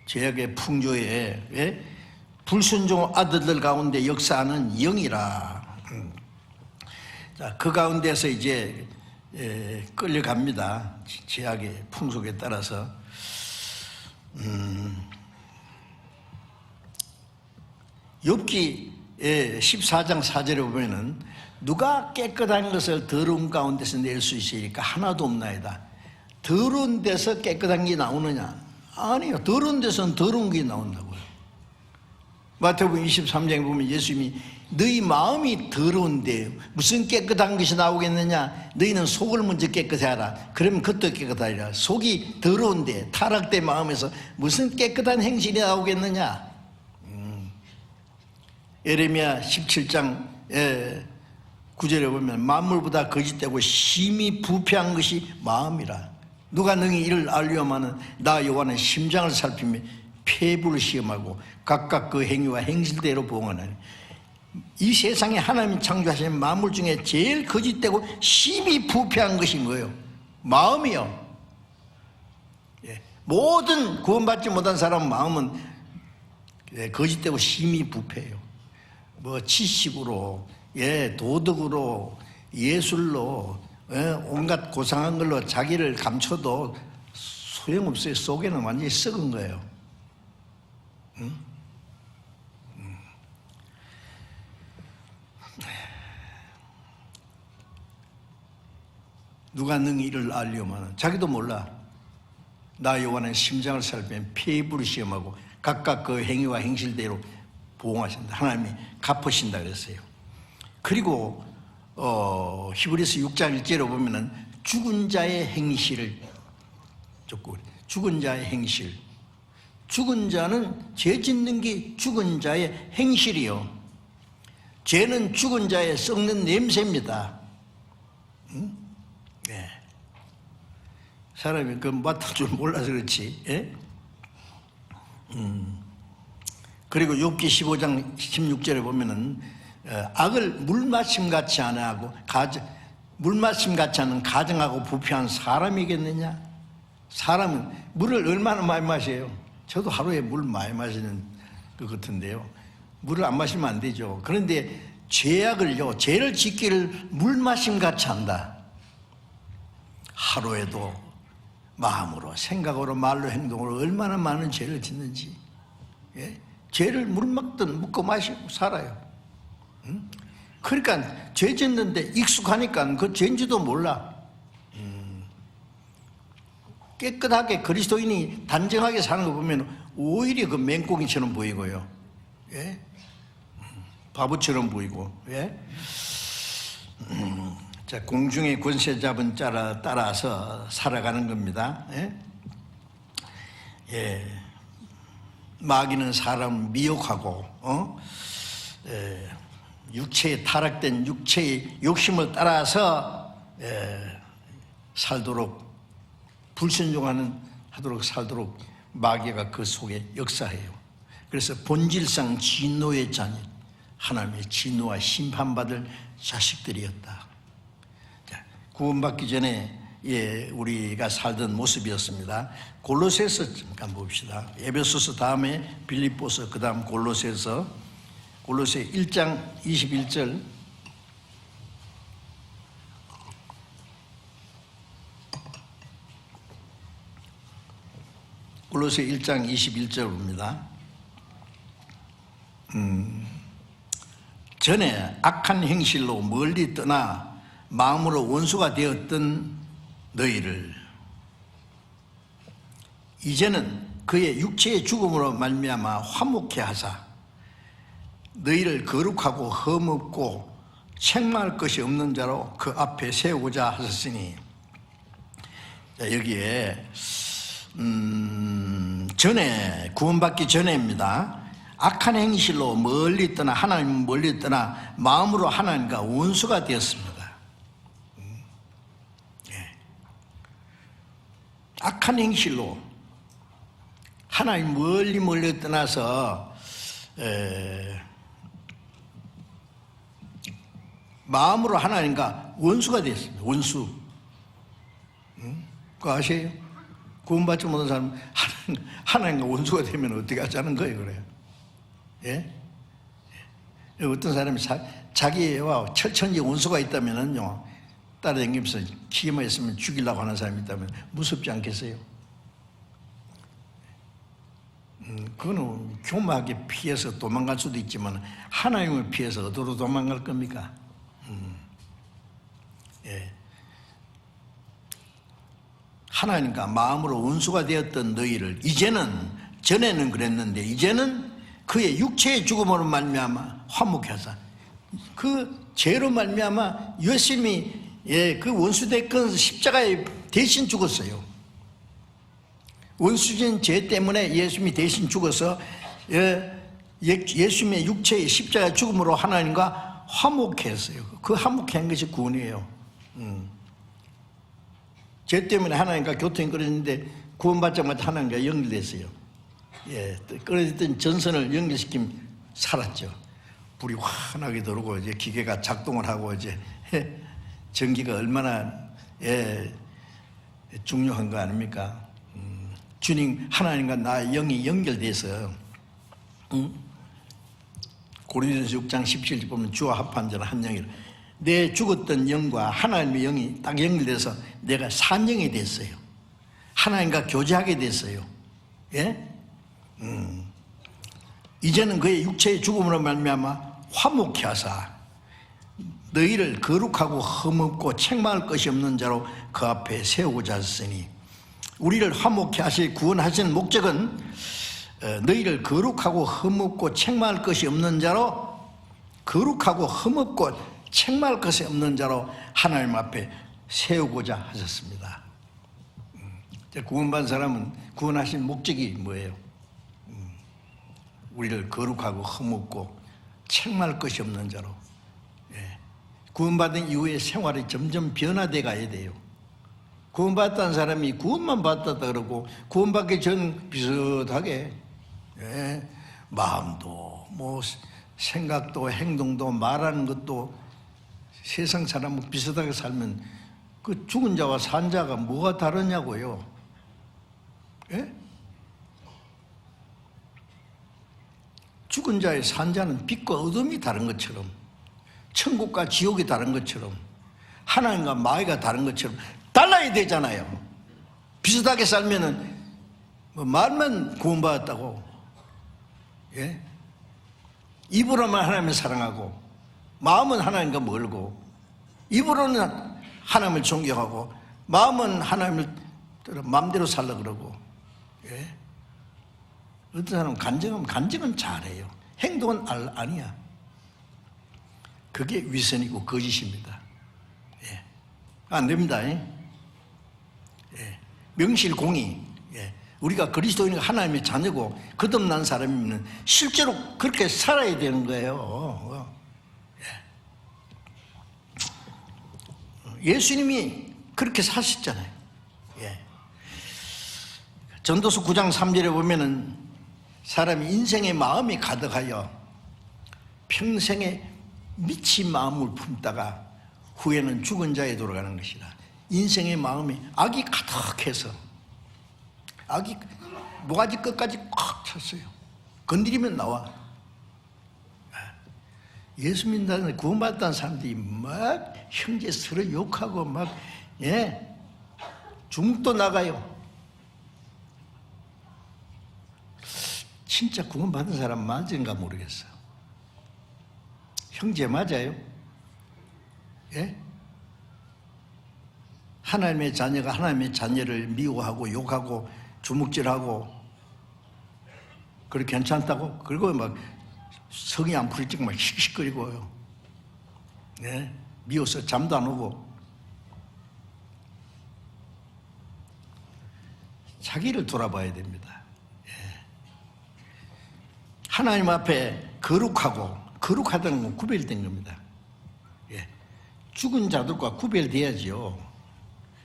S1: 죄악의 풍조에 불순종 아들들 가운데 역사하는 영이라. 자, 그 가운데서 이제 끌려갑니다. 죄악의 풍속에 따라서. 욥기 14장 4절에 보면은 누가 깨끗한 것을 더러운 가운데서 낼 수 있으리까 하나도 없나이다. 더러운 데서 깨끗한 게 나오느냐? 아니요. 더러운 데서는 더러운 게 나온다고요. 마태복음 23장에 보면 예수님이 너희 마음이 더러운데 무슨 깨끗한 것이 나오겠느냐? 너희는 속을 먼저 깨끗해 하라. 그러면 그것도 깨끗하리라. 속이 더러운데 타락된 마음에서 무슨 깨끗한 행실이 나오겠느냐? 예레미야 17장 9절에 보면 만물보다 거짓되고 심히 부패한 것이 마음이라. 누가 능히 이를 알려하마는 나 여호와는 심장을 살피며 폐부를 시험하고 각각 그 행위와 행실대로 보응하나니. 이 세상에 하나님이 창조하신 만물 중에 제일 거짓되고 심히 부패한 것인 거예요. 마음이요. 모든 구원받지 못한 사람 마음은 거짓되고 심히 부패해요. 뭐 지식으로, 도덕으로, 예술로, 온갖 고상한 걸로 자기를 감춰도 소용없어요. 속에는 완전히 썩은 거예요. 누가 능히 이를 알려면 자기도 몰라. 나 여호와는 심장을 살피며 폐부를 시험하고 각각 그 행위와 행실대로 보응하신다. 하나님이 갚으신다 그랬어요. 그리고 히브리서 6장 1절에 보면은 죽은 자의 행실을 쫓고, 죽은 자의 행실. 죽은 자는 죄 짓는 게 죽은 자의 행실이요. 죄는 죽은 자의 썩는 냄새입니다. 사람이 그 맡을 줄 몰라서 그렇지. 그리고 욥기 15장 16절에 보면은 악을 물마심 같이 안 하고 물마심 같지 않은 가정하고 부패한 사람이겠느냐? 사람은 물을 얼마나 많이 마셔요? 저도 하루에 물 많이 마시는 것 같은데요. 물을 안 마시면 안 되죠. 그런데 죄를 짓기를 물마심 같이 한다. 하루에도 마음으로, 생각으로, 말로, 행동으로 얼마나 많은 죄를 짓는지. 죄를 물 먹듯 먹고 마시고 살아요. 그러니까 죄 짓는데 익숙하니까 그 죄인지도 몰라. 깨끗하게 그리스도인이 단정하게 사는 거 보면 오히려 그 맹꽁이처럼 보이고요. 바보처럼 보이고. 자, 자, 공중의 권세 잡은 자라 따라서 살아가는 겁니다. 예? 예. 마귀는 사람을 미혹하고 육체에 타락된 육체의 욕심을 따라서 살도록 하도록 살도록 마귀가 그 속에 역사해요. 그래서 본질상 진노의 자녀, 하나님의 진노와 심판받을 자식들이었다. 자, 구원받기 전에 우리가 살던 모습이었습니다. 골로새서 잠깐 봅시다. 에베소서 다음에 빌립보서, 그 다음 골로새서, 골로새 1장 21절. 골로새 1장 21절입니다. 전에 악한 행실로 멀리 떠나 마음으로 원수가 되었던 너희를 이제는 그의 육체의 죽음으로 말미암아 화목케 하사 너희를 거룩하고 흠없고 책망할 것이 없는 자로 그 앞에 세우고자 하셨으니. 자, 여기에 전에, 구원받기 전에입니다. 악한 행실로 멀리 떠나, 하나님 멀리 떠나 마음으로 하나님과 원수가 되었습니다. 악한 행실로 하나님 멀리 떠나서 마음으로 하나님과 원수가 됐습니다. 원수. 그거 아세요? 구원받지 못한 사람 하나님과 원수가 되면 어떻게 하자는 거예요, 그래요? 예? 어떤 사람이 자기와 철천지 원수가 있다면은요, 따라다니면서 기회만 있으면 죽이려고 하는 사람이 있다면 무섭지 않겠어요? 그거는 교묘하게 피해서 도망갈 수도 있지만 하나님을 피해서 어디로 도망갈 겁니까? 예. 하나님과 마음으로 원수가 되었던 너희를 이제는, 전에는 그랬는데 이제는 그의 육체의 죽음으로 말미암아 화목케 하사, 그 죄로 말미암아 예수님이 그 원수됐건 십자가에 대신 죽었어요. 원수진 죄 때문에 예수님이 대신 죽어서 예수님의 육체의 십자가 죽음으로 하나님과 화목케 했어요. 그 화목케 한 것이 구원이에요. 죄 때문에 하나님과 교통이 끊어졌는데 구원받자마자 하나님과 연결됐어요. 끊어졌던 전선을 연결시키면 살았죠. 불이 환하게 들어오고 이제 기계가 작동을 하고 이제 전기가 얼마나 중요한 거 아닙니까? 주님, 하나님과 나의 영이 연결돼서 고린도전서 6장 17절 보면 주와 합한 자는 한 영이라. 내 죽었던 영과 하나님의 영이 딱 연결돼서 내가 산 영이 됐어요. 하나님과 교제하게 됐어요. 예? 이제는 그의 육체의 죽음으로 말미암아 화목케 하사 너희를 거룩하고 흠없고 책망할 것이 없는 자로 그 앞에 세우고자 하셨으니. 우리를 화목케 하실 구원하시는 목적은 너희를 거룩하고 흠없고 책망할 것이 없는 자로, 거룩하고 흠없고 책망할 것이 없는 자로 하나님 앞에 세우고자 하셨습니다. 구원받은 사람은 구원하신 목적이 뭐예요? 우리를 거룩하고 흠없고 책망할 것이 없는 자로. 구원받은 이후에 생활이 점점 변화돼 가야 돼요. 구원받았다는 사람이 구원만 받았다 그러고 구원받기 전 비슷하게 마음도 뭐 생각도 행동도 말하는 것도 세상 사람은 비슷하게 살면 그 죽은 자와 산 자가 뭐가 다르냐고요. 죽은 자의 산 자는 빛과 어둠이 다른 것처럼, 천국과 지옥이 다른 것처럼, 하나님과 마귀가 다른 것처럼 달라야 되잖아요. 비슷하게 살면은 뭐 말만 구원받았다고, 입으로만 하나님을 사랑하고 마음은 하나님과 멀고, 입으로는 하나님을 존경하고 마음은 하나님을 마음대로 살라 그러고. 어떤 사람은 간증은 잘해요. 행동은 아니야. 그게 위선이고 거짓입니다. 안 됩니다. 예. 명실공히 우리가 그리스도인이 하나님의 자녀고 거듭난 사람이면 실제로 그렇게 살아야 되는 거예요. 예수님이 그렇게 사셨잖아요. 전도서 9장 3절에 보면은 사람이 인생의 마음이 가득하여 평생에 미친 마음을 품다가 후에는 죽은 자에 돌아가는 것이라. 인생의 마음이 악이 가득해서 악이 모가지 끝까지 꽉 찼어요. 건드리면 나와. 예수 믿는 구원받았다는 사람들이 막 형제 서로 욕하고 막 중국도 나가요. 진짜 구원받은 사람 맞은가 모르겠어. 형제 맞아요? 예? 하나님의 자녀가 하나님의 자녀를 미워하고 욕하고 주먹질하고 그렇게 괜찮다고? 그리고 막 성이 안 풀리지 막 씩씩거리고요. 네? 미워서 잠도 안 오고. 자기를 돌아봐야 됩니다. 예. 하나님 앞에 거룩하다는 건 구별된 겁니다. 예. 죽은 자들과 구별돼야지요.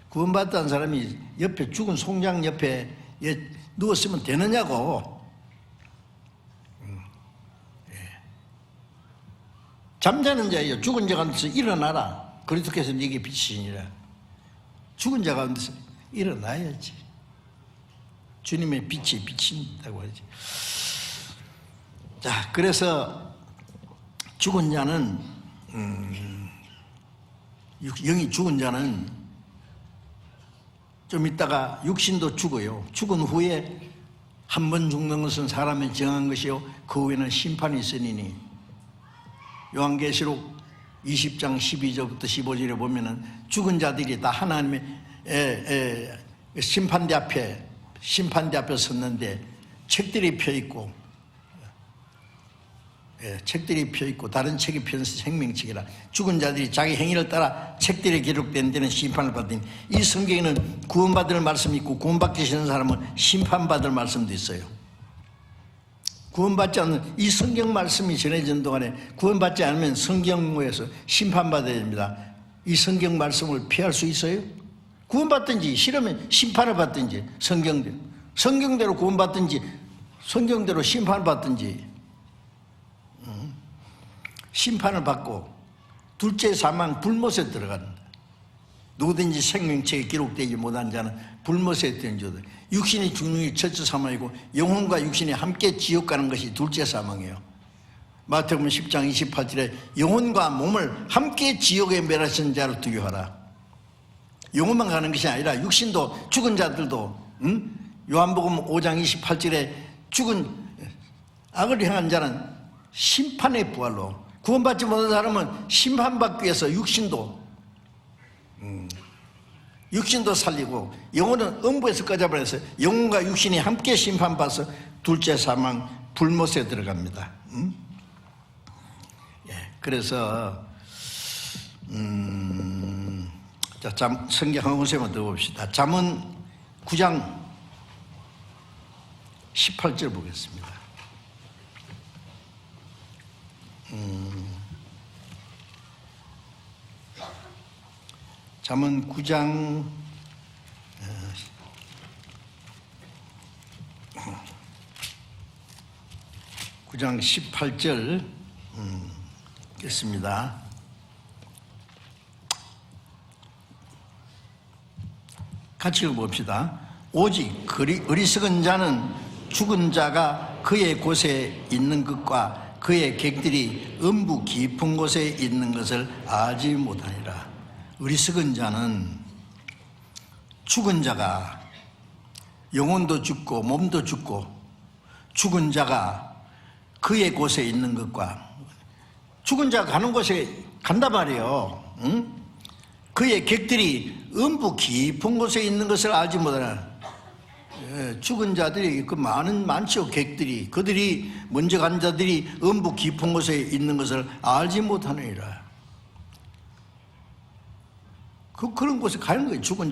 S1: 구원받았다는 사람이 옆에 죽은 송장 옆에 누웠으면 되느냐고. 잠자는 자예요. 죽은 자 가운데서 일어나라. 그리스도께서 네게 빛이시니라. 죽은 자 가운데서 일어나야지. 주님의 빛이 비친다고 하지. 자, 그래서 죽은 자는 영이 죽은 자는 좀 있다가 육신도 죽어요. 죽은 후에 한 번 죽는 것은 사람이 정한 것이요 그 후에는 심판이 있으니 요한계시록 20장 12절부터 15절에 보면은 죽은 자들이 다 하나님의 심판대 앞에 섰는데 책들이 펴 있고 책들이 펴 있고 다른 책이 펴 생명책이라. 죽은 자들이 자기 행위를 따라 책들에 기록된 데는 심판을 받으니, 이 성경에는 구원받을 말씀이 있고 구원받기 싫은 사람은 심판받을 말씀도 있어요. 구원받지 않는 이 성경 말씀이 전해진 동안에 구원받지 않으면 성경에서 심판받아야 됩니다. 이 성경 말씀을 피할 수 있어요? 구원받든지 싫으면 심판을 받든지, 성경대로 구원받든지 성경대로 심판을 받든지. 심판을 받고 둘째 사망 불못에 들어간다. 누구든지 생명책에 기록되지 못한 자는 불못에 던져도, 육신이 죽는 게 첫째 사망이고 영혼과 육신이 함께 지옥 가는 것이 둘째 사망이에요. 마태복음 10장 28절에 영혼과 몸을 함께 지옥에 멸하신 자로 두려워하라. 영혼만 가는 것이 아니라 육신도, 죽은 자들도, 요한복음 5장 28절에 죽은 악을 행한 자는 심판의 부활로, 구원받지 못한 사람은 심판받기 위해서 육신도 살리고 영혼은 음부에서 꺼져버려서 영혼과 육신이 함께 심판받아서 둘째 사망 불못에 들어갑니다. 그래서 자, 성경 한 군데만 더 봅시다. 잠언 9장 18절 보겠습니다. 잠언 9장 18절 읽겠습니다. 같이 읽어봅시다. 오직 어리석은 자는 죽은 자가 그의 곳에 있는 것과 그의 객들이 음부 깊은 곳에 있는 것을 알지 못하니라. 어리석은 자는 죽은 자가, 영혼도 죽고 몸도 죽고 죽은 자가 그의 곳에 있는 것과, 죽은 자가 가는 곳에 간단 말이에요. 응? 그의 객들이 음부 깊은 곳에 있는 것을 알지 못하나. 죽은 자들이 많죠. 객들이, 그들이 먼저 간 자들이 음부 깊은 곳에 있는 것을 알지 못하느니라. 그런 곳에 가는 거예요. 죽은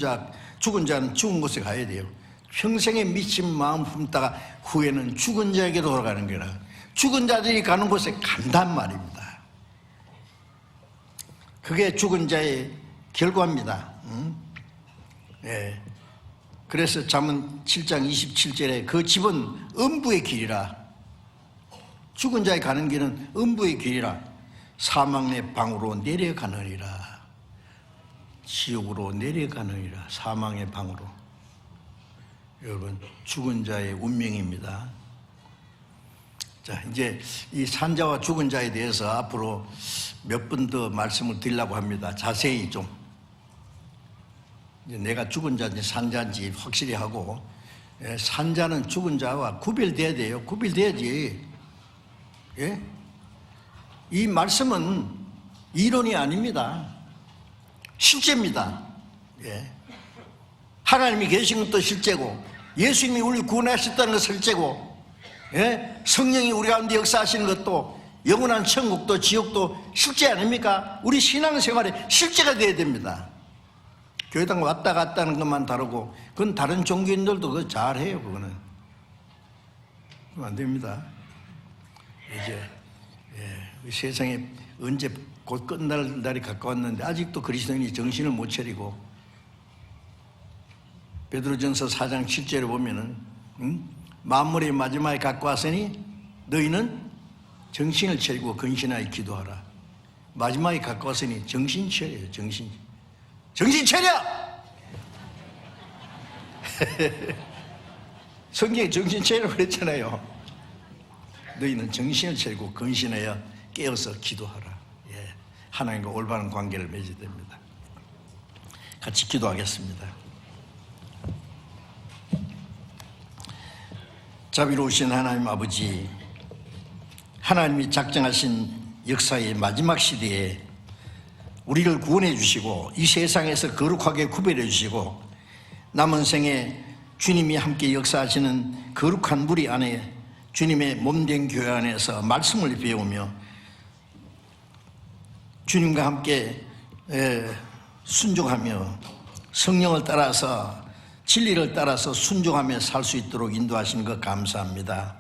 S1: 자는 죽은 곳에 가야 돼요. 평생에 미친 마음 품다가 후에는 죽은 자에게 돌아가는 거라. 죽은 자들이 가는 곳에 간단 말입니다. 그게 죽은 자의 결과입니다. 예. 그래서 잠언 7장 27절에 그 집은 음부의 길이라. 죽은 자의 가는 길은 음부의 길이라. 사망의 방으로 내려가느니라. 지옥으로 내려가느니라. 사망의 방으로. 여러분, 죽은 자의 운명입니다. 자, 이제 이 산자와 죽은 자에 대해서 앞으로 몇 분 더 말씀을 드리려고 합니다. 자세히 좀. 이제 내가 죽은 자인지 산자인지 확실히 하고, 산자는 죽은 자와 구별돼야 돼요. 구별돼야지. 예? 이 말씀은 이론이 아닙니다. 실제입니다. 예. 하나님이 계신 것도 실제고, 예수님이 우리 구원하셨다는 것도 실제고, 예? 성령이 우리 가운데 역사하시는 것도, 영원한 천국도 지옥도 실제 아닙니까? 우리 신앙생활에 실제가 돼야 됩니다. 교회당 왔다 갔다 하는 것만 다르고, 그건 다른 종교인들도 그거 잘해요. 그거는 안 됩니다. 이제 세상에 언제 곧 끝날 날이 가까웠는데 아직도 그리스도인이 정신을 못 차리고, 베드로전서 4장 7절에 보면은 만물의 마지막에 가까웠으니 너희는 정신을 차리고 근신하여 기도하라. 마지막에 가까웠으니 정신 차려요. 정신 차려! 성경에 정신 차리라고 그랬잖아요. 너희는 정신을 차리고 근신하여 깨어서 기도하라. 예. 하나님과 올바른 관계를 맺어야 됩니다. 같이 기도하겠습니다. 자비로우신 하나님 아버지, 하나님이 작정하신 역사의 마지막 시대에 우리를 구원해 주시고 이 세상에서 거룩하게 구별해 주시고 남은 생에 주님이 함께 역사하시는 거룩한 무리 안에 주님의 몸된 교회 안에서 말씀을 배우며 주님과 함께 순종하며 성령을 따라서 진리를 따라서 순종하며 살 수 있도록 인도하시는 것 감사합니다.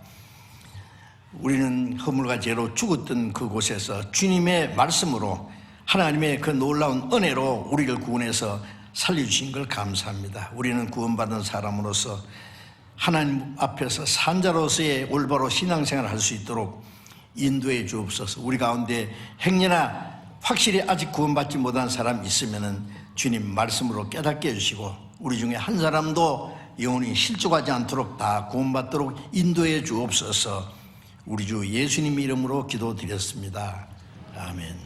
S1: 우리는 허물과 죄로 죽었던 그곳에서 주님의 말씀으로 하나님의 그 놀라운 은혜로 우리를 구원해서 살려주신 걸 감사합니다. 우리는 구원받은 사람으로서 하나님 앞에서 산자로서의 올바로 신앙생활을 할 수 있도록 인도해 주옵소서. 우리 가운데 행여나 확실히 아직 구원받지 못한 사람 있으면은 주님 말씀으로 깨닫게 해주시고 우리 중에 한 사람도 영혼이 실족하지 않도록 다 구원받도록 인도해 주옵소서. 우리 주 예수님 이름으로 기도드렸습니다. 아멘.